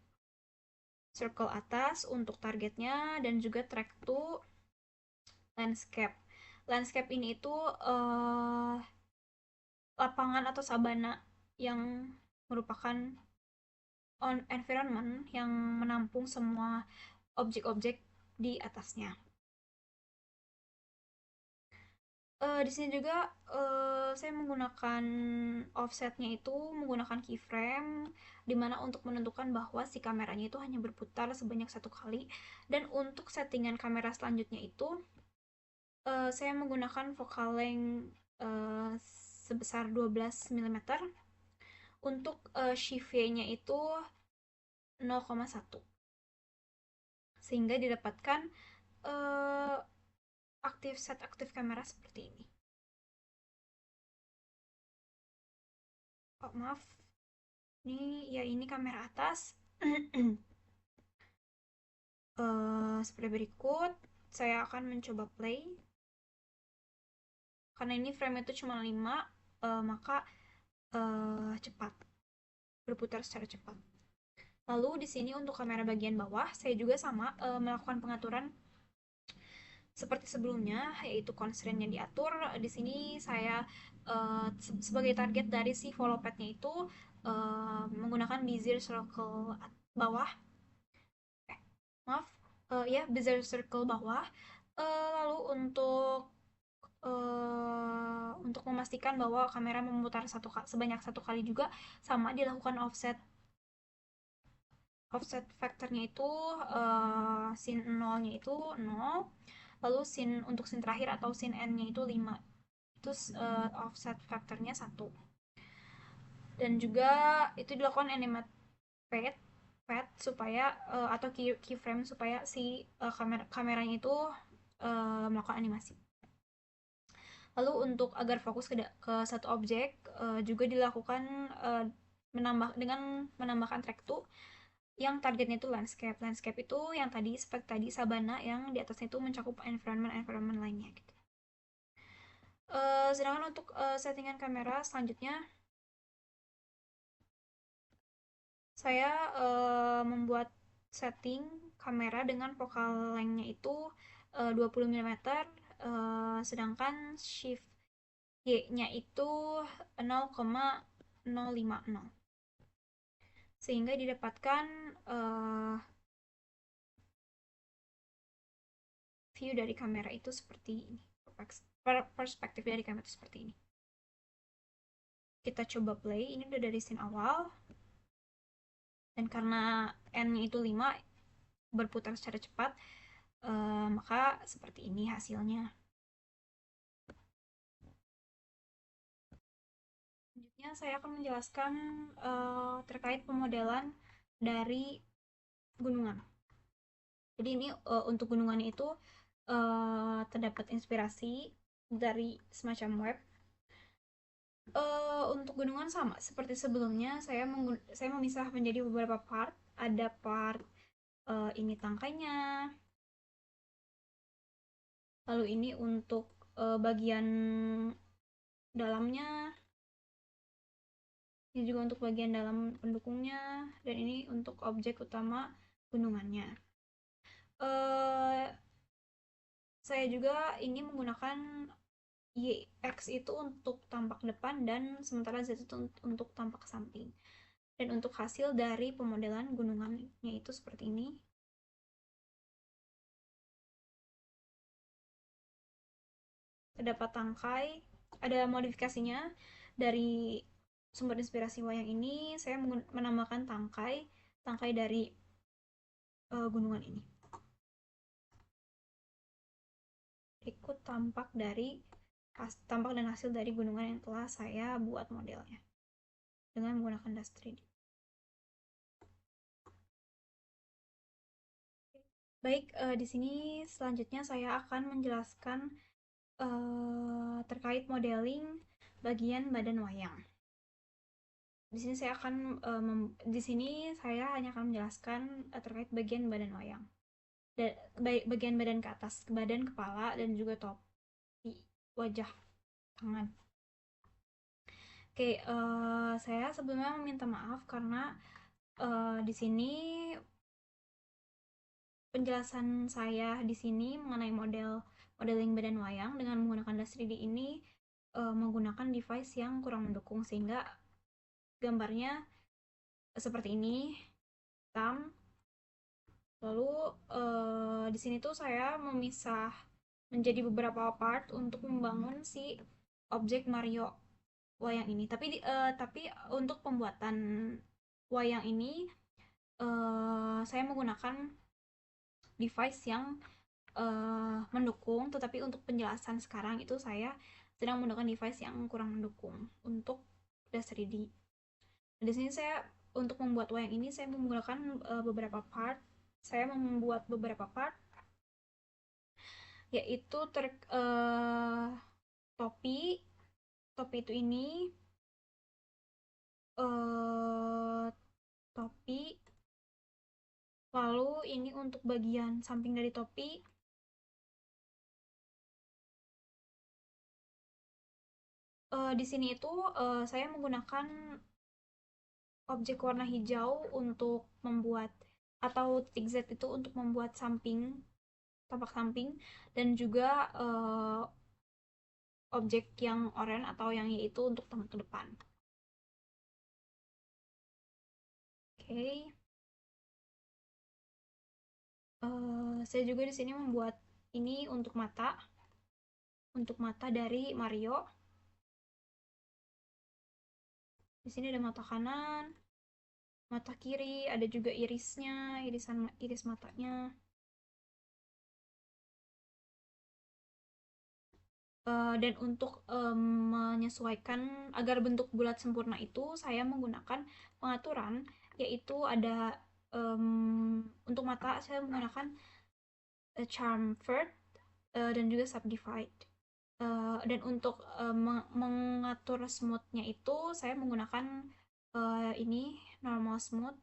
circle atas untuk targetnya, dan juga track to landscape. Landscape ini itu lapangan atau sabana yang merupakan environment yang menampung semua objek-objek di atasnya. Di sini juga saya menggunakan offsetnya itu menggunakan keyframe, dimana untuk menentukan bahwa si kameranya itu hanya berputar sebanyak 1 kali. Dan untuk settingan kamera selanjutnya itu saya menggunakan focal length sebesar 12 mm. Untuk Shift-nya itu 0,1, sehingga didapatkan uh, aktif kamera seperti ini. Oh, maaf, ini kamera atas. Seperti berikut, saya akan mencoba play. Karena ini frame itu cuma 5, maka cepat, berputar secara cepat. Lalu di sini untuk kamera bagian bawah, saya juga sama melakukan pengaturan seperti sebelumnya, yaitu constraint-nya diatur. Di sini saya sebagai target dari si follow pad-nya itu menggunakan Bezier Circle bawah. Maaf, ya, Bezier Circle bawah. Lalu untuk memastikan bahwa kamera memutar sebanyak 1 kali juga, sama dilakukan offset faktornya itu sin 0-nya itu 0, lalu untuk sin terakhir atau sin n-nya itu 5. Itu offset faktornya 1. Dan juga itu dilakukan animate pad supaya atau keyframe supaya si kameranya itu melakukan animasi. Lalu untuk agar fokus ke satu objek juga dilakukan dengan menambahkan track to yang targetnya itu landscape. Landscape itu yang tadi seperti tadi sabana yang di atasnya itu mencakup environment lainnya gitu. Sedangkan untuk settingan kamera selanjutnya, saya membuat setting kamera dengan focal length-nya itu 20 mm, sedangkan shift Y-nya itu 0,050, sehingga didapatkan view dari kamera itu seperti ini. Perspektif dari kamera itu seperti ini. Kita coba play, ini udah dari scene awal, dan karena N-nya itu 5, berputar secara cepat, maka seperti ini hasilnya. Selanjutnya saya akan menjelaskan terkait pemodelan dari gunungan. Jadi ini untuk gunungannya itu terdapat inspirasi dari semacam web. Untuk gunungan sama seperti sebelumnya, saya memisah menjadi beberapa part. Ada part ini tangkainya, lalu ini untuk bagian dalamnya, ini juga untuk bagian dalam pendukungnya, dan ini untuk objek utama gunungannya. Saya juga ini menggunakan Y-X itu untuk tampak depan dan sementara Z itu untuk tampak samping. Dan untuk hasil dari pemodelan gunungannya itu seperti ini. Terdapat tangkai, ada modifikasinya dari sumber inspirasi wayang ini. Saya menambahkan tangkai dari gunungan ini. Berikut tampak dan hasil dari gunungan yang telah saya buat modelnya dengan menggunakan Dust 3D. Baik, di sini selanjutnya saya akan menjelaskan terkait modeling bagian badan wayang. Di sini saya hanya akan menjelaskan terkait bagian badan wayang. Bagian badan ke atas, badan, kepala, dan juga topi, wajah, tangan. Oke, saya sebelumnya meminta maaf karena di sini penjelasan saya di sini mengenai modeling badan wayang dengan menggunakan Dust 3D ini menggunakan device yang kurang mendukung, sehingga gambarnya seperti ini, hitam. Lalu di sini tuh saya memisah menjadi beberapa part untuk membangun si objek Mario wayang ini. Tapi untuk pembuatan wayang ini saya menggunakan device yang mendukung, tetapi untuk penjelasan sekarang itu saya sedang menggunakan device yang kurang mendukung untuk Dust 3D. Di sini saya untuk membuat wayang ini saya menggunakan beberapa part. Saya membuat beberapa part, yaitu topi. Topi itu ini topi. Lalu ini untuk bagian samping dari topi. Di sini itu saya menggunakan objek warna hijau untuk membuat, atau titik Z itu untuk membuat tampak samping, dan juga objek yang oranye atau yang Y itu untuk tampak ke depan. Oke. Saya juga di sini membuat ini untuk mata dari Mario. Di sini ada mata kanan, mata kiri, ada juga irisnya, iris matanya. Dan untuk menyesuaikan agar bentuk bulat sempurna itu saya menggunakan pengaturan, yaitu ada untuk mata saya menggunakan chamfered dan juga subdivide. Dan untuk mengatur smoothnya itu saya menggunakan ini normal smooth.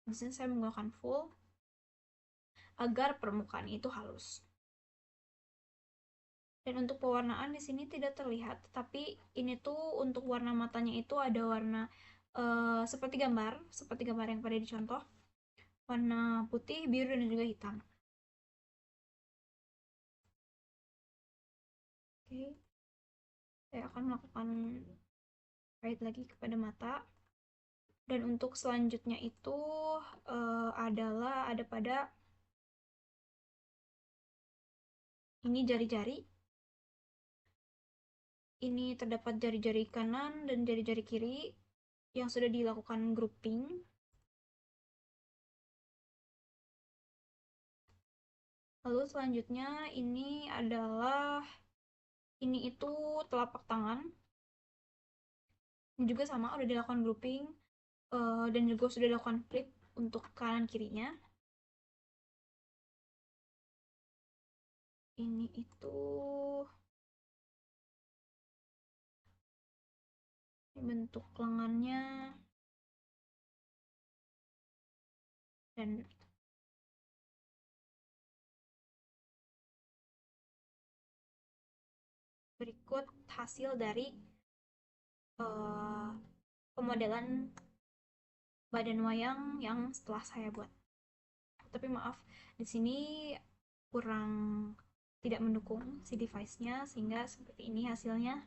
Di sini saya menggunakan full agar permukaan itu halus. Dan untuk pewarnaan di sini tidak terlihat, tapi ini tuh untuk warna matanya itu ada warna seperti gambar yang pada dicontoh, warna putih, biru, dan juga hitam. Oke, saya akan melakukan kait lagi kepada mata. Dan untuk selanjutnya itu adalah ada pada ini jari-jari. Ini terdapat jari-jari kanan dan jari-jari kiri yang sudah dilakukan grouping. Lalu selanjutnya ini itu telapak tangan. Ini juga sama, udah dilakukan grouping dan juga sudah dilakukan flip untuk kanan kirinya. Ini itu bentuk lengannya dan berikut hasil dari uh, pemodelan badan wayang yang setelah saya buat. Tapi maaf, di sini kurang tidak mendukung si device-nya sehingga seperti ini hasilnya.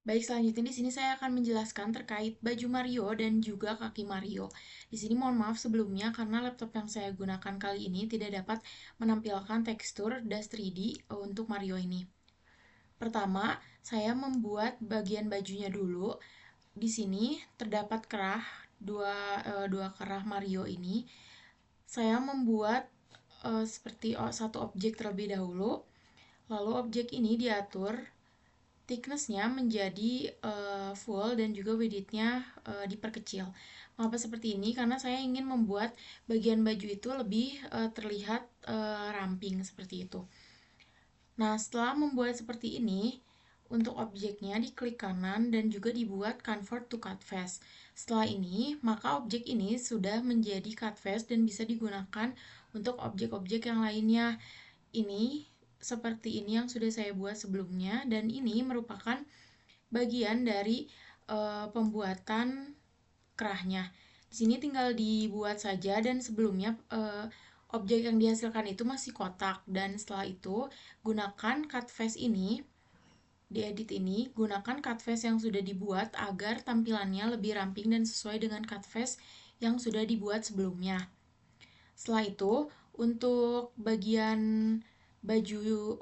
Baik, selanjutnya di sini saya akan menjelaskan terkait baju Mario dan juga kaki Mario. Di sini mohon maaf sebelumnya karena laptop yang saya gunakan kali ini tidak dapat menampilkan tekstur Dash 3D untuk Mario ini. Pertama, saya membuat bagian bajunya dulu. Di sini terdapat kerah dua kerah Mario ini. Saya membuat seperti satu objek terlebih dahulu. Lalu objek ini diatur thickness-nya menjadi full dan juga width-nya diperkecil. Mengapa seperti ini? Karena saya ingin membuat bagian baju itu lebih terlihat ramping seperti itu. Nah, setelah membuat seperti ini, untuk objeknya diklik kanan dan juga dibuat convert to cut face. Setelah ini, maka objek ini sudah menjadi cut face dan bisa digunakan untuk objek-objek yang lainnya. Ini seperti ini yang sudah saya buat sebelumnya dan ini merupakan bagian dari pembuatan kerahnya. Di sini tinggal dibuat saja dan sebelumnya objek yang dihasilkan itu masih kotak dan setelah itu gunakan cut face ini di edit ini gunakan cut face yang sudah dibuat agar tampilannya lebih ramping dan sesuai dengan cut face yang sudah dibuat sebelumnya. Setelah itu untuk bagian baju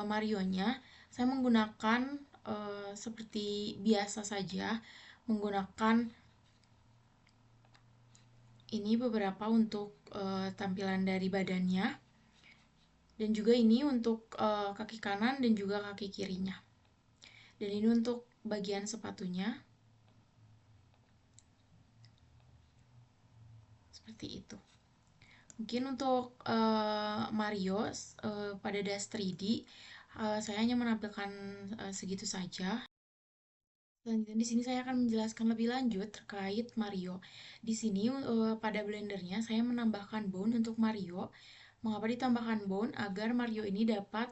Mario-nya saya menggunakan seperti biasa saja menggunakan ini beberapa untuk tampilan dari badannya dan juga ini untuk kaki kanan dan juga kaki kirinya dan ini untuk bagian sepatunya seperti itu. Mungkin untuk Mario pada Dash 3D saya hanya menampilkan segitu saja. Selanjutnya di sini saya akan menjelaskan lebih lanjut terkait Mario. Di sini pada blendernya saya menambahkan bone untuk Mario. Mengapa ditambahkan bone? Agar Mario ini dapat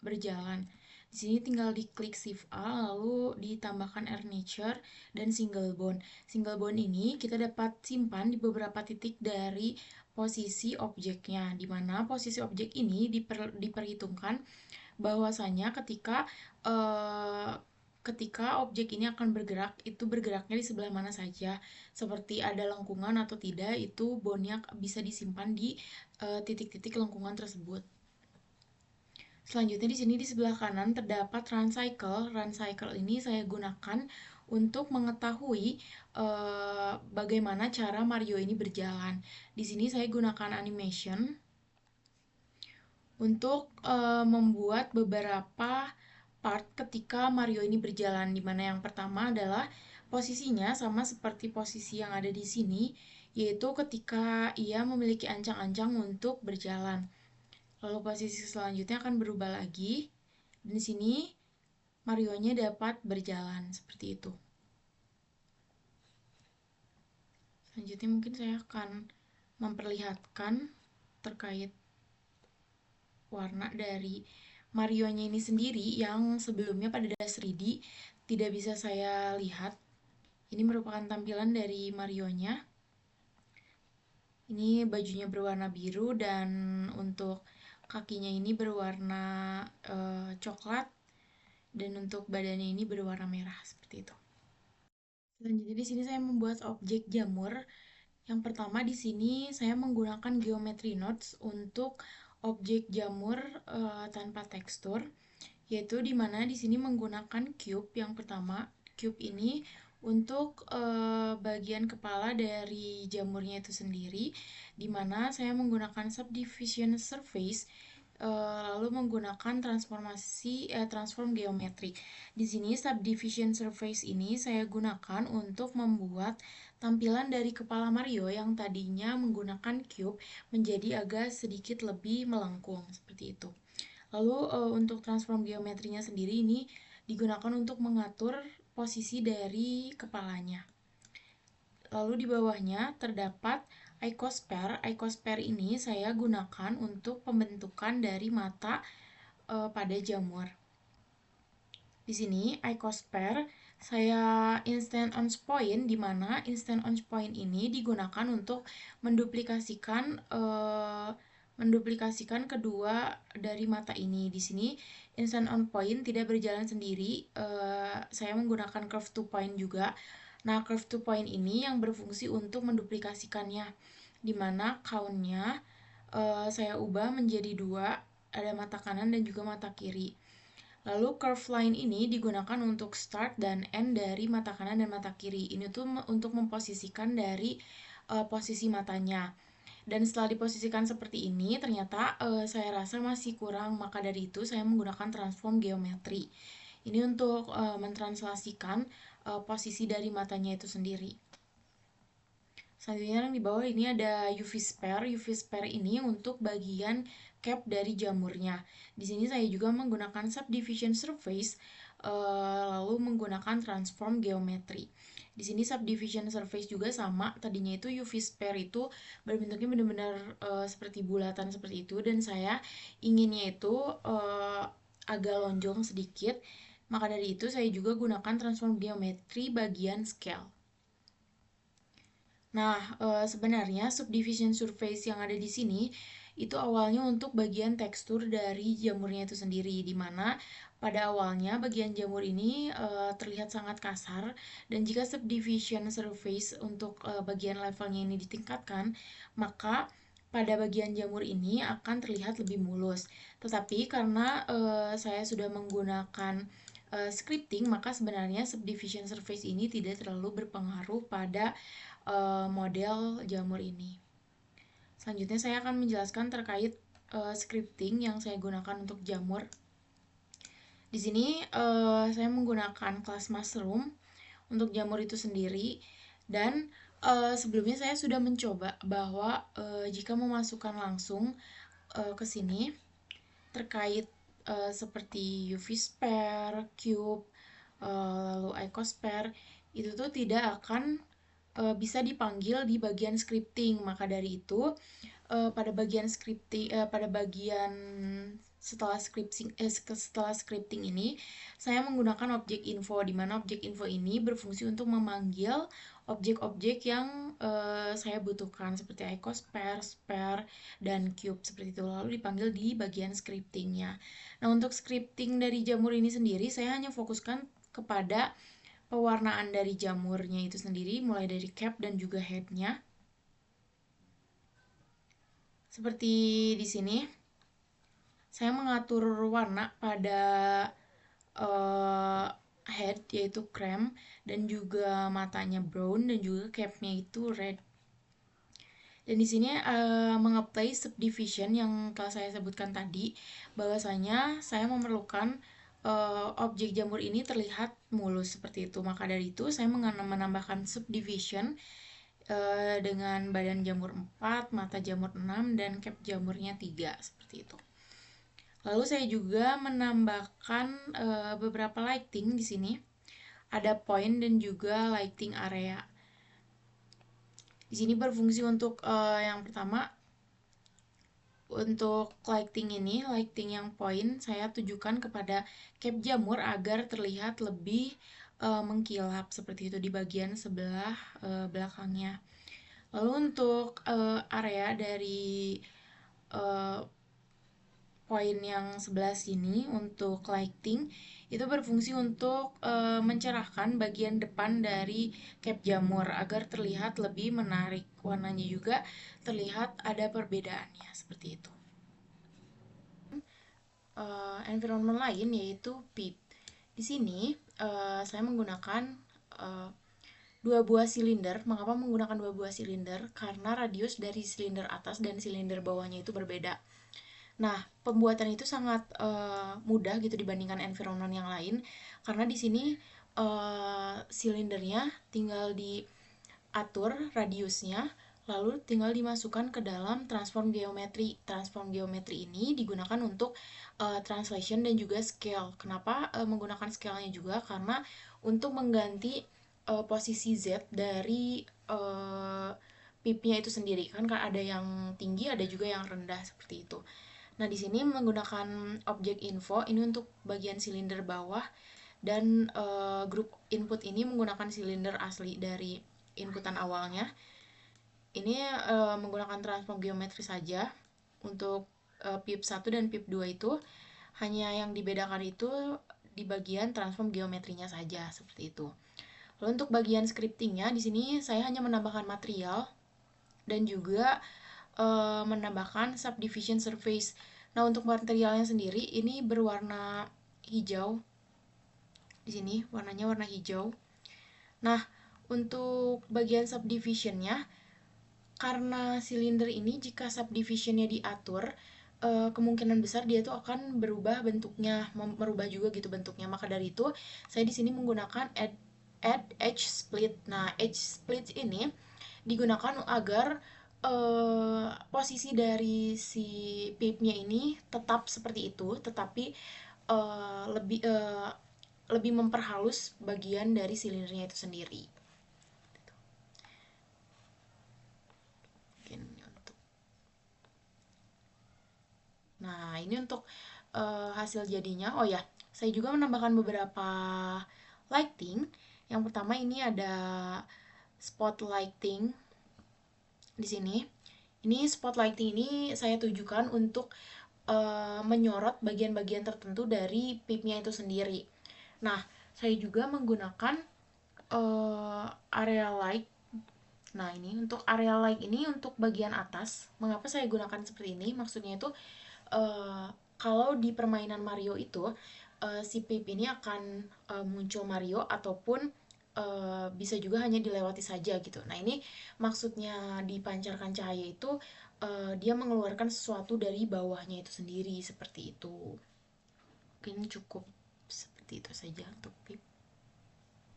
berjalan. Di sini tinggal diklik Shift A lalu ditambahkan Air Nature dan Single Bone. Single Bone ini kita dapat simpan di beberapa titik dari posisi objeknya, di mana posisi objek ini diperhitungkan bahwasanya ketika objek ini akan bergerak, itu bergeraknya di sebelah mana saja. Seperti ada lengkungan atau tidak, itu bone-nya bisa disimpan di titik-titik lengkungan tersebut. Selanjutnya di sini di sebelah kanan terdapat run cycle. Run cycle ini saya gunakan untuk mengetahui bagaimana cara Mario ini berjalan. Di sini saya gunakan animation untuk membuat beberapa part ketika Mario ini berjalan, di mana yang pertama adalah posisinya sama seperti posisi yang ada di sini, yaitu ketika ia memiliki ancang-ancang untuk berjalan. Lalu posisi selanjutnya akan berubah lagi. Dan di sini Mario-nya dapat berjalan seperti itu. Selanjutnya mungkin saya akan memperlihatkan terkait warna dari Mario-nya ini sendiri yang sebelumnya pada Dash 3D tidak bisa saya lihat. Ini merupakan tampilan dari Mario-nya. Ini bajunya berwarna biru dan untuk kakinya ini berwarna coklat dan untuk badannya ini berwarna merah seperti itu. Selanjutnya di sini saya membuat objek jamur. Yang pertama di sini saya menggunakan geometry nodes untuk objek jamur tanpa tekstur, yaitu di mana di sini menggunakan cube yang pertama. Cube ini untuk bagian kepala dari jamurnya itu sendiri, di mana saya menggunakan subdivision surface lalu menggunakan transform geometrik. Di sini subdivision surface ini saya gunakan untuk membuat tampilan dari kepala Mario yang tadinya menggunakan cube menjadi agak sedikit lebih melengkung seperti itu. Lalu untuk transform geometrinya sendiri ini digunakan untuk mengatur posisi dari kepalanya. Lalu di bawahnya terdapat icosphere. Icosphere ini saya gunakan untuk pembentukan dari mata pada jamur. Di sini icosphere saya instant on point, di mana instant on point ini digunakan untuk menduplikasikan kedua dari mata ini. Di sini instant on point tidak berjalan sendiri, saya menggunakan curve to point juga. Nah, curve to point ini yang berfungsi untuk menduplikasikannya, di mana count-nya saya ubah menjadi 2, ada mata kanan dan juga mata kiri. Lalu curve line ini digunakan untuk start dan end dari mata kanan dan mata kiri. Ini tuh untuk memposisikan dari posisi matanya. Dan setelah diposisikan seperti ini, ternyata saya rasa masih kurang, maka dari itu saya menggunakan transform geometri. Ini untuk mentranslasikan posisi dari matanya itu sendiri. Selanjutnya yang di bawah ini ada UV sphere. UV sphere ini untuk bagian cap dari jamurnya. Di sini saya juga menggunakan subdivision surface, lalu menggunakan transform geometri. Di sini subdivision surface juga sama, tadinya itu UV sphere itu berbentuknya benar-benar seperti bulatan seperti itu, dan saya inginnya itu agak lonjong sedikit. Maka dari itu saya juga gunakan transform geometri bagian scale. Nah, sebenarnya subdivision surface yang ada di sini itu awalnya untuk bagian tekstur dari jamurnya itu sendiri, di mana pada awalnya bagian jamur ini terlihat sangat kasar, dan jika subdivision surface untuk bagian levelnya ini ditingkatkan, maka pada bagian jamur ini akan terlihat lebih mulus. Tetapi karena saya sudah menggunakan scripting, maka sebenarnya subdivision surface ini tidak terlalu berpengaruh pada model jamur ini. Selanjutnya saya akan menjelaskan terkait scripting yang saya gunakan untuk jamur. Di sini saya menggunakan kelas mushroom untuk jamur itu sendiri, dan sebelumnya saya sudah mencoba bahwa jika memasukkan langsung ke sini terkait seperti UV sphere, cube, lalu icosphere, itu tuh tidak akan bisa dipanggil di bagian scripting. Maka dari itu pada bagian setelah scripting ini saya menggunakan objek info, di mana objek info ini berfungsi untuk memanggil objek-objek yang saya butuhkan seperti icosphere, sphere, dan cube seperti itu, lalu dipanggil di bagian scriptingnya. Nah, untuk scripting dari jamur ini sendiri saya hanya fokuskan kepada pewarnaan dari jamurnya itu sendiri, mulai dari cap dan juga headnya. Seperti di sini, saya mengatur warna pada head yaitu cream, dan juga matanya brown, dan juga capnya itu red. Dan di sini mengapply subdivision yang telah saya sebutkan tadi, bahwasanya saya memerlukan objek jamur ini terlihat mulus seperti itu. Maka dari itu saya menambahkan subdivision dengan badan jamur 4, mata jamur 6, dan cap jamurnya 3 seperti itu. Lalu saya juga menambahkan beberapa lighting di sini. Ada point dan juga lighting area. Di sini berfungsi untuk yang pertama, untuk lighting ini, lighting yang point, saya tujukan kepada cap jamur agar terlihat lebih mengkilap seperti itu di bagian sebelah belakangnya. Lalu untuk area dari poin yang sebelah sini untuk lighting itu berfungsi untuk mencerahkan bagian depan dari cap jamur agar terlihat lebih menarik. Warnanya juga terlihat ada perbedaannya seperti itu. Environment lain yaitu PIP. Di sini saya menggunakan 2 buah silinder. Mengapa menggunakan 2 buah silinder? Karena radius dari silinder atas dan silinder bawahnya itu berbeda. Nah, pembuatan itu sangat mudah gitu dibandingkan environment yang lain, karena di sini silindernya tinggal diatur radiusnya, lalu tinggal dimasukkan ke dalam transform geometri. Transform geometri ini digunakan untuk translation dan juga scale. Kenapa menggunakan scale-nya juga? Karena untuk mengganti posisi Z dari pipnya itu sendiri. Kan ada yang tinggi, ada juga yang rendah seperti itu. Nah, di sini menggunakan objek info ini untuk bagian silinder bawah, dan grup input ini menggunakan silinder asli dari inputan awalnya. Ini menggunakan transform geometri saja. Untuk pip 1 dan pip 2 itu hanya yang dibedakan itu di bagian transform geometrinya saja, seperti itu. Lalu untuk bagian scriptingnya, di sini saya hanya menambahkan material dan juga menambahkan subdivision surface. Nah, untuk materialnya sendiri ini berwarna hijau. Di sini warnanya warna hijau. Nah, untuk bagian subdivisionnya, karena silinder ini jika subdivisionnya diatur, kemungkinan besar dia tuh akan berubah bentuknya, merubah juga gitu bentuknya. Maka dari itu, saya di sini menggunakan add edge split. Nah, edge split ini digunakan agar posisi dari si pipnya ini tetap seperti itu, tetapi lebih memperhalus bagian dari silindernya itu sendiri. Nah, ini untuk hasil jadinya. Oh ya, saya juga menambahkan beberapa lighting. Yang pertama ini ada spot lighting di sini. Ini spot lighting ini saya tujukan untuk menyorot bagian-bagian tertentu dari pipnya itu sendiri. Nah, saya juga menggunakan area light. Nah, ini untuk area light ini untuk bagian atas. Mengapa saya gunakan seperti ini? Maksudnya itu kalau di permainan Mario itu si Pip ini akan muncul Mario, ataupun bisa juga hanya dilewati saja gitu. Nah, ini maksudnya dipancarkan cahaya itu dia mengeluarkan sesuatu dari bawahnya itu sendiri, seperti itu. Mungkin cukup seperti itu saja untuk Pip.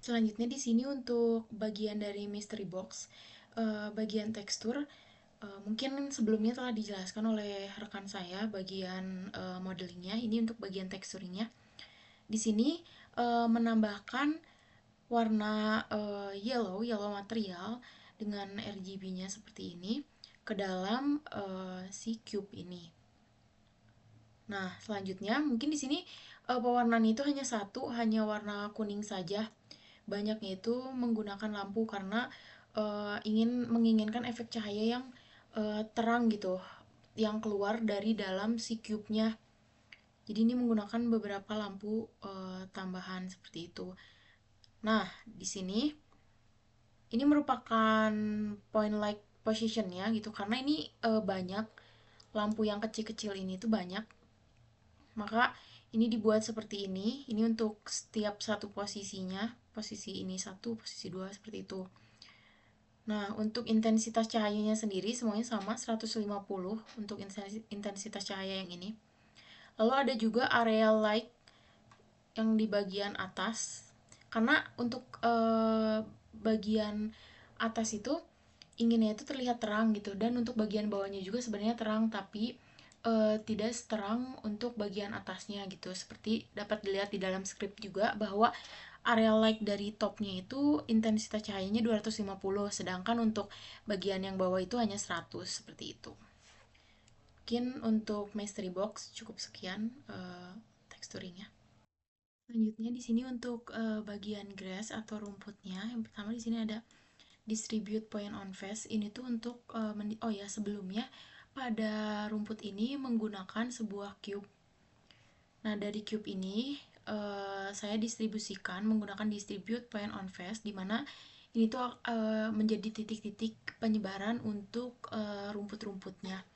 Selanjutnya di sini untuk bagian dari mystery box, bagian tekstur. Mungkin sebelumnya telah dijelaskan oleh rekan saya bagian modelingnya. Ini untuk bagian teksturnya. Di sini menambahkan warna yellow material dengan RGB-nya seperti ini ke dalam si cube ini. Nah, selanjutnya mungkin di sini pewarnaan itu hanya satu, hanya warna kuning saja. Banyaknya itu menggunakan lampu karena menginginkan efek cahaya yang terang gitu, yang keluar dari dalam si cube-nya. Jadi ini menggunakan beberapa lampu tambahan seperti itu. Nah, di sini ini merupakan point light position-nya gitu, karena ini banyak lampu yang kecil-kecil ini tuh banyak. Maka ini dibuat seperti ini. Ini untuk setiap satu posisinya. Posisi ini satu, posisi dua, seperti itu. Nah, untuk intensitas cahayanya sendiri semuanya sama 150 untuk intensitas cahaya yang ini. Lalu ada juga area light yang di bagian atas. Karena untuk bagian atas itu inginnya itu terlihat terang gitu, dan untuk bagian bawahnya juga sebenarnya terang, tapi tidak seterang untuk bagian atasnya gitu. Seperti dapat dilihat di dalam script juga bahwa area light dari topnya itu intensitas cahayanya 250, sedangkan untuk bagian yang bawah itu hanya 100, seperti itu. Mungkin untuk mystery box cukup sekian teksturnya. Selanjutnya di sini untuk bagian grass atau rumputnya. Yang pertama di sini ada distribute point on face. Ini tuh untuk oh ya, sebelumnya pada rumput ini menggunakan sebuah cube. Nah, dari cube ini saya distribusikan menggunakan distribute point on face, di mana ini tuh menjadi titik-titik penyebaran untuk rumput-rumputnya.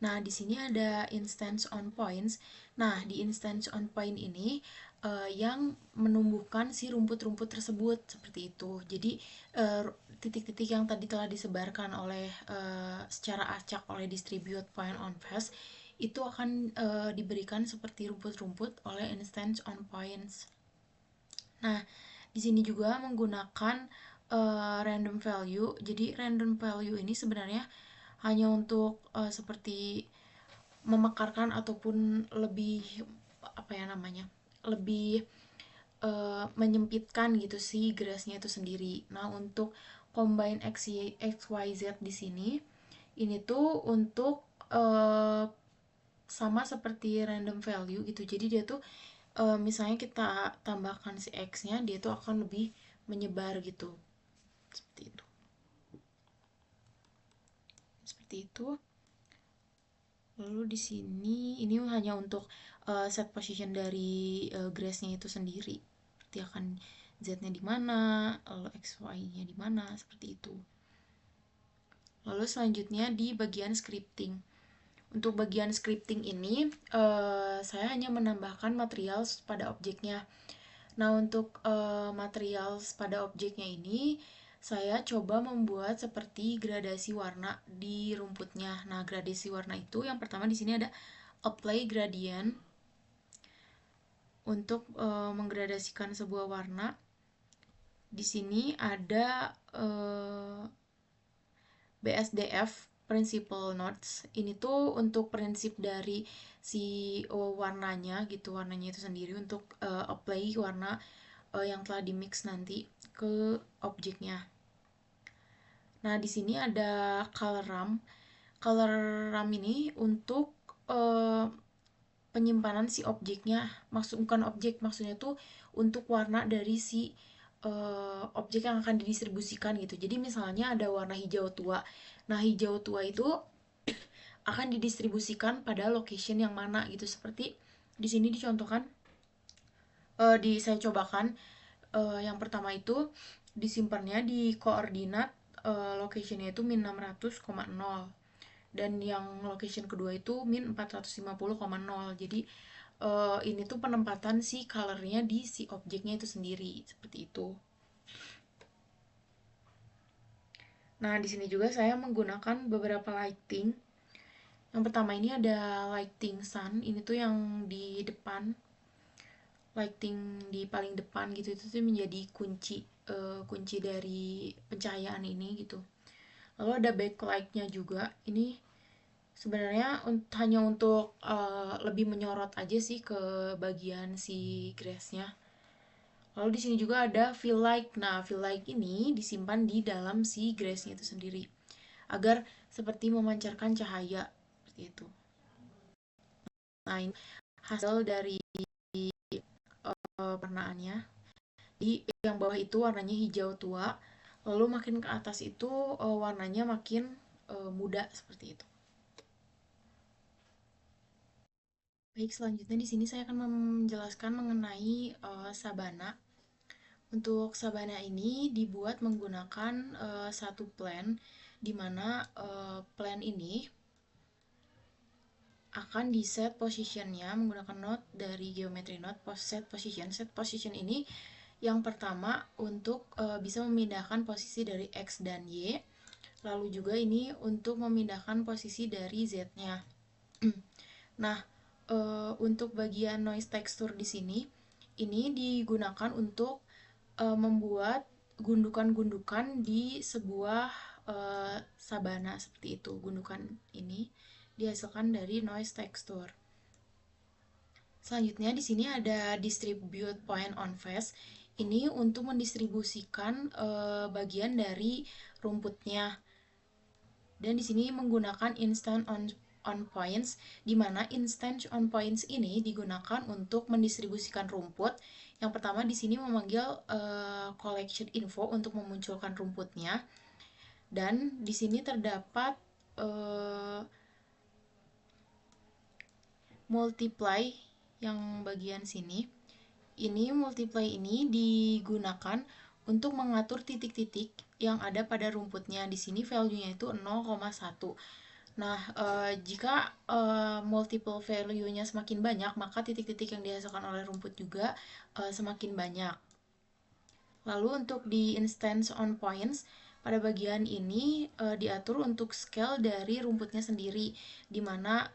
Nah, di sini ada instance on points. Nah, di instance on point ini yang menumbuhkan si rumput-rumput tersebut, seperti itu. Jadi titik-titik yang tadi telah disebarkan oleh secara acak oleh distribute point on face itu akan diberikan seperti rumput-rumput oleh instance on points. Nah, di sini juga menggunakan random value. Jadi random value ini sebenarnya hanya untuk seperti memekarkan ataupun lebih apa ya namanya, lebih menyempitkan gitu sih grassnya itu sendiri. Nah, untuk combine XYZ di sini, ini tuh untuk sama seperti random value gitu. Jadi dia tuh misalnya kita tambahkan si X-nya, dia tuh akan lebih menyebar gitu. Seperti itu. Seperti itu. Lalu di sini ini hanya untuk set position dari grace-nya itu sendiri. Berarti akan Z-nya di mana, lalu XY-nya di mana, seperti itu. Lalu selanjutnya di bagian scripting. Untuk bagian scripting ini, saya hanya menambahkan material pada objeknya. Nah, untuk material pada objeknya ini, saya coba membuat seperti gradasi warna di rumputnya. Nah, gradasi warna itu yang pertama di sini ada apply gradient untuk menggradasikan sebuah warna. Di sini ada BSDF Principal Notes. Ini tuh untuk prinsip dari si warnanya gitu, warnanya itu sendiri untuk apply warna yang telah di mix nanti ke objeknya. Nah, di sini ada color RAM. Color RAM ini untuk penyimpanan si objeknya. Bukan objek, maksudnya tuh untuk warna dari si objek yang akan didistribusikan gitu. Jadi misalnya ada warna hijau tua. Nah, hijau tua itu akan didistribusikan pada location yang mana gitu. Seperti di sini dicontohkan, saya cobakan. Yang pertama itu disimpannya di koordinat locationnya itu min 600,0, dan yang location kedua itu min 450,0. Jadi ini tuh penempatan si colornya di si objeknya itu sendiri, seperti itu. Nah, di sini juga saya menggunakan beberapa lighting. Yang pertama ini ada lighting sun, ini tuh yang di depan, lighting di paling depan gitu, itu tuh menjadi kunci dari pencahayaan ini gitu. Lalu ada backlight-nya juga. Ini sebenarnya hanya untuk lebih menyorot aja sih ke bagian si grass-nya. Lalu di sini juga ada fill light. Nah, fill light ini disimpan di dalam si grass-nya itu sendiri agar seperti memancarkan cahaya seperti itu. Nah, ini hasil dari warnaannya. Di yang bawah itu warnanya hijau tua, lalu makin ke atas itu warnanya makin muda seperti itu. Baik, selanjutnya di sini saya akan menjelaskan mengenai sabana. Untuk sabana ini dibuat menggunakan satu plan, di mana plan ini akan di set positionnya menggunakan node dari geometry node set position. Set position ini yang pertama untuk bisa memindahkan posisi dari X dan Y, lalu juga ini untuk memindahkan posisi dari Z-nya. Nah, untuk bagian noise texture di sini, ini digunakan untuk membuat gundukan-gundukan di sebuah sabana seperti itu. Gundukan ini dihasilkan dari noise texture. Selanjutnya di sini ada distribute point on face. Ini untuk mendistribusikan bagian dari rumputnya. Dan di sini menggunakan instant on points, di mana instant on points ini digunakan untuk mendistribusikan rumput. Yang pertama di sini memanggil collection info untuk memunculkan rumputnya. Dan di sini terdapat multiply yang bagian sini. Ini multiply ini digunakan untuk mengatur titik-titik yang ada pada rumputnya. Di sini value-nya itu 0,1. Nah, jika multiple value-nya semakin banyak, maka titik-titik yang dihasilkan oleh rumput juga semakin banyak. Lalu untuk di instance on points, pada bagian ini diatur untuk scale dari rumputnya sendiri, di mana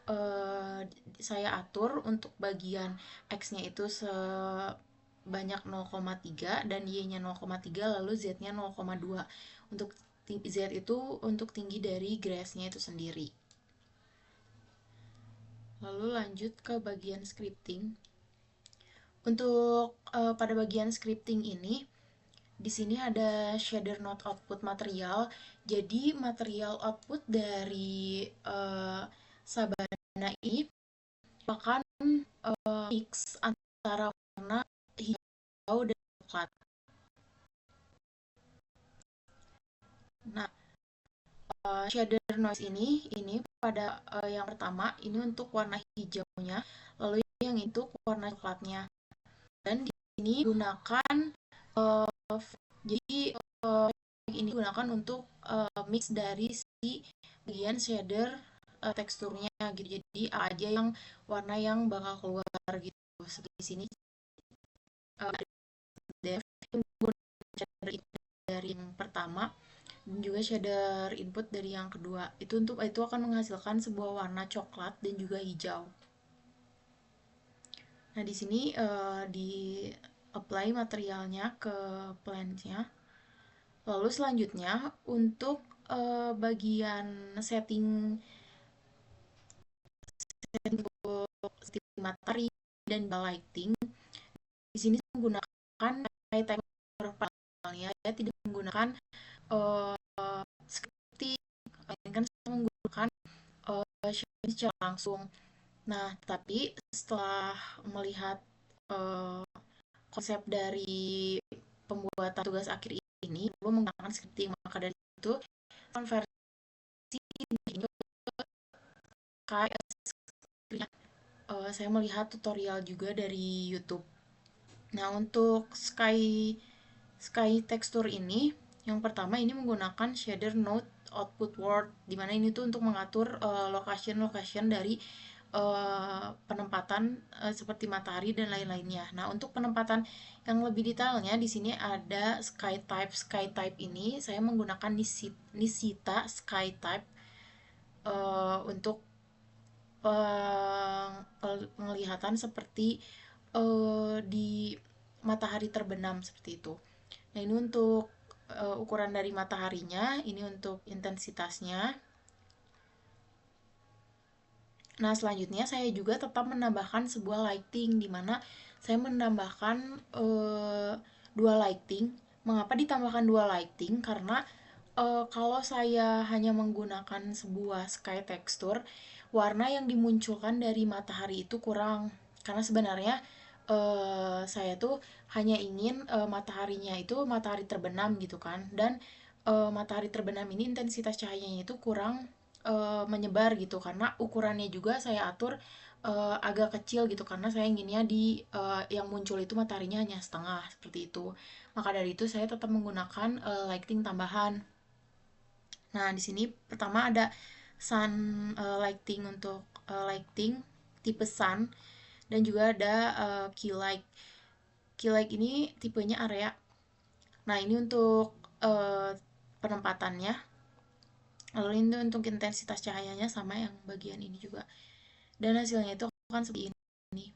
saya atur untuk bagian X-nya itu sebanyak 0,3 dan Y-nya 0,3, lalu Z-nya 0,2. Untuk Z itu untuk tinggi dari grass-nya itu sendiri. Lalu lanjut ke bagian scripting. Untuk pada bagian scripting ini Di sini ada shader node output material. Jadi material output dari Sabana ini akan mix antara warna hijau dan coklat. Nah, shader noise ini pada yang pertama ini untuk warna hijaunya, lalu yang itu warna coklatnya. Dan di sini gunakan jadi ini digunakan untuk mix dari si bagian shader teksturnya gitu. Jadi aja yang warna yang bakal keluar gitu. Seperti di sini ada def shader dari yang pertama dan juga shader input dari yang kedua. Itu akan menghasilkan sebuah warna coklat dan juga hijau. Nah, di sini di apply materialnya ke plantnya. Lalu selanjutnya untuk bagian setting setting materi dan lighting, di sini menggunakan timer panelnya, ya tidak menggunakan scripting, melainkan menggunakan secara langsung. Nah, tapi setelah melihat konsep dari pembuatan tugas akhir ini, lalu menggunakan scripting, maka dari itu konversi kayak saya melihat tutorial juga dari YouTube. Nah, untuk sky texture ini, yang pertama ini menggunakan shader node output word, dimana ini tuh untuk mengatur location dari penempatan seperti matahari dan lain-lainnya. Nah, untuk penempatan yang lebih detailnya di sini ada sky type. Sky type ini saya menggunakan Nisita sky type untuk penglihatan seperti di matahari terbenam seperti itu. Nah, ini untuk ukuran dari mataharinya, ini untuk intensitasnya. Nah, selanjutnya saya juga tetap menambahkan sebuah lighting, di mana saya menambahkan dua lighting. Mengapa ditambahkan dua lighting? Karena kalau saya hanya menggunakan sebuah sky texture, warna yang dimunculkan dari matahari itu kurang. Karena sebenarnya saya tuh hanya ingin mataharinya itu matahari terbenam gitu kan. Dan matahari terbenam ini intensitas cahayanya itu kurang menyebar gitu, karena ukurannya juga saya atur agak kecil gitu, karena saya inginnya di yang muncul itu mataharinya hanya setengah seperti itu. Maka dari itu saya tetap menggunakan lighting tambahan. Nah, di sini pertama ada sun lighting untuk lighting tipe sun, dan juga ada key light. Key light ini tipenya area. Nah, ini untuk penempatannya. Lalu ini untuk intensitas cahayanya sama yang bagian ini juga. Dan hasilnya itu akan seperti ini.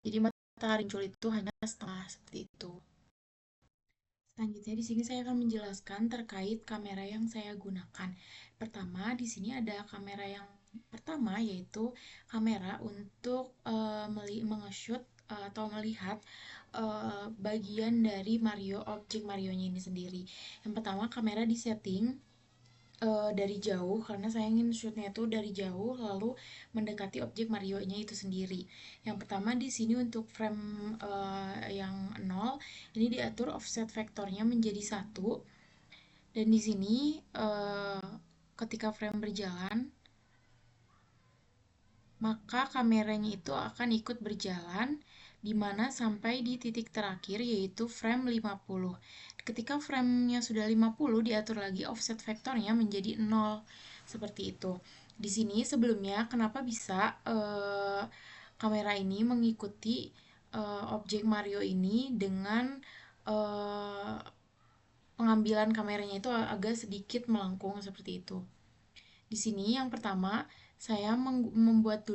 Jadi matahari muncul itu hanya setengah seperti itu. Selanjutnya di sini saya akan menjelaskan terkait kamera yang saya gunakan. Pertama, di sini ada kamera yang pertama, yaitu kamera untuk mengeshoot atau melihat bagian dari Mario, objek Mario-nya ini sendiri. Yang pertama, kamera di setting dari jauh, karena saya ingin shootnya itu dari jauh lalu mendekati objek Mario-nya itu sendiri. Yang pertama di sini untuk frame yang 0 ini diatur offset vektornya menjadi 1, dan di sini ketika frame berjalan maka kameranya itu akan ikut berjalan di mana sampai di titik terakhir, yaitu frame 50. Ketika framenya sudah 50, diatur lagi offset vektornya menjadi 0. Seperti itu. Di sini sebelumnya kenapa bisa kamera ini mengikuti objek Mario ini dengan uh, pengambilan kameranya itu agak sedikit melengkung seperti itu. Di sini yang pertama saya membuat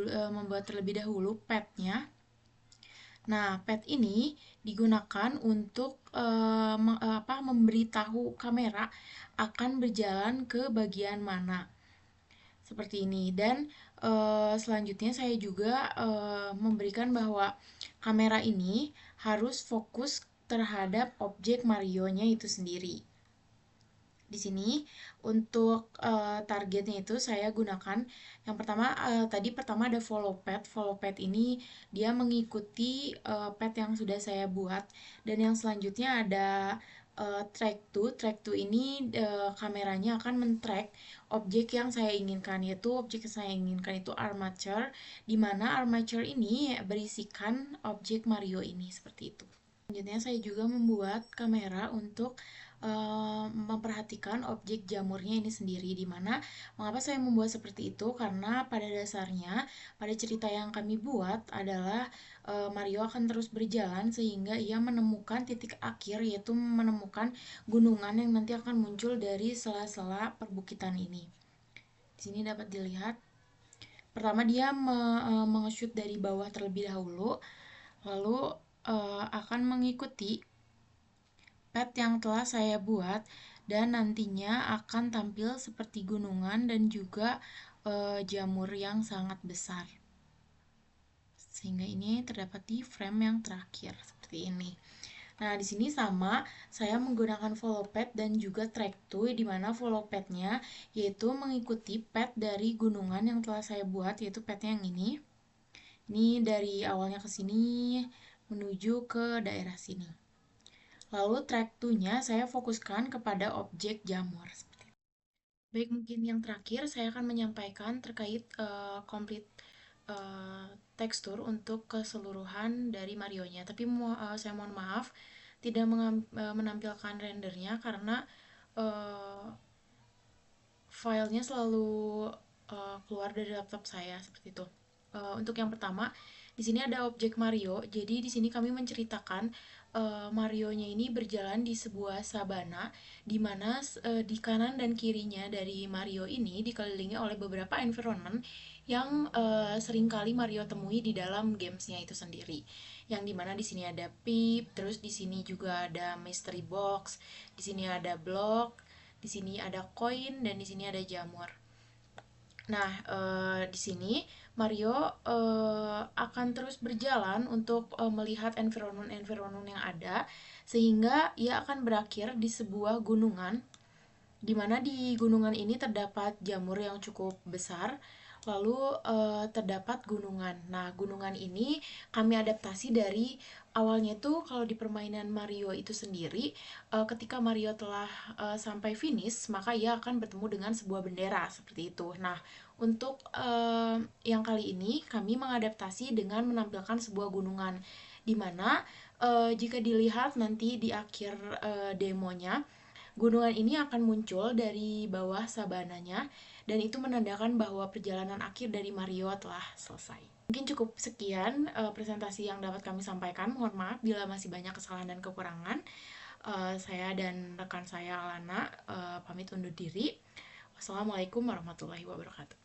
terlebih dahulu pad-nya. Nah, pad ini digunakan untuk memberitahu kamera akan berjalan ke bagian mana. seperti ini. Dan selanjutnya saya juga memberikan bahwa kamera ini harus fokus terhadap objek Mario-nya itu sendiri. Di sini untuk targetnya itu saya gunakan yang pertama, pertama ada follow pad. Follow pad ini dia mengikuti pad yang sudah saya buat, dan yang selanjutnya ada track to. Track to ini kameranya akan men-track objek yang saya inginkan, yaitu objek yang saya inginkan itu armature, di mana armature ini berisikan objek Mario ini seperti itu. Selanjutnya saya juga membuat kamera untuk memperhatikan objek jamurnya ini sendiri, di mana mengapa saya membuat seperti itu, karena pada dasarnya pada cerita yang kami buat adalah Mario akan terus berjalan sehingga ia menemukan titik akhir, yaitu menemukan gunungan yang nanti akan muncul dari sela-sela perbukitan ini. Di sini dapat dilihat pertama dia mengeshoot dari bawah terlebih dahulu, lalu akan mengikuti pet yang telah saya buat, dan nantinya akan tampil seperti gunungan dan juga jamur yang sangat besar. Sehingga ini terdapat di frame yang terakhir seperti ini. Nah, di sini sama, saya menggunakan follow pad dan juga track to, di mana follow pad-nya yaitu mengikuti pad dari gunungan yang telah saya buat, yaitu pad yang ini. Ini dari awalnya ke sini menuju ke daerah sini. Lalu track 2-nya saya fokuskan kepada objek jamur. Baik, mungkin yang terakhir saya akan menyampaikan terkait complete tekstur untuk keseluruhan dari Mario-nya. Tapi saya mohon maaf tidak menampilkan rendernya karena uh, filenya selalu keluar dari laptop saya seperti itu. Untuk yang pertama, di sini ada objek Mario. Jadi di sini kami menceritakan Mario-nya ini berjalan di sebuah sabana, di mana di kanan dan kirinya dari Mario ini dikelilingi oleh beberapa environment yang seringkali Mario temui di dalam gamesnya itu sendiri. Yang dimana di sini ada pip, terus di sini juga ada mystery box, di sini ada block, di sini ada koin, dan di sini ada jamur. Nah, di sini Mario akan terus berjalan untuk melihat environment-environment yang ada, sehingga ia akan berakhir di sebuah gunungan, di mana di gunungan ini terdapat jamur yang cukup besar, lalu terdapat gunungan. Nah, gunungan ini kami adaptasi dari awalnya itu kalau di permainan Mario itu sendiri, ketika Mario telah sampai finish, maka ia akan bertemu dengan sebuah bendera seperti itu. Nah, untuk yang kali ini kami mengadaptasi dengan menampilkan sebuah gunungan, di mana jika dilihat nanti di akhir demonya, gunungan ini akan muncul dari bawah sabananya, dan itu menandakan bahwa perjalanan akhir dari Mario telah selesai. Mungkin cukup sekian presentasi yang dapat kami sampaikan. Mohon maaf bila masih banyak kesalahan dan kekurangan. Saya dan rekan saya Alana pamit undur diri. Wassalamualaikum warahmatullahi wabarakatuh.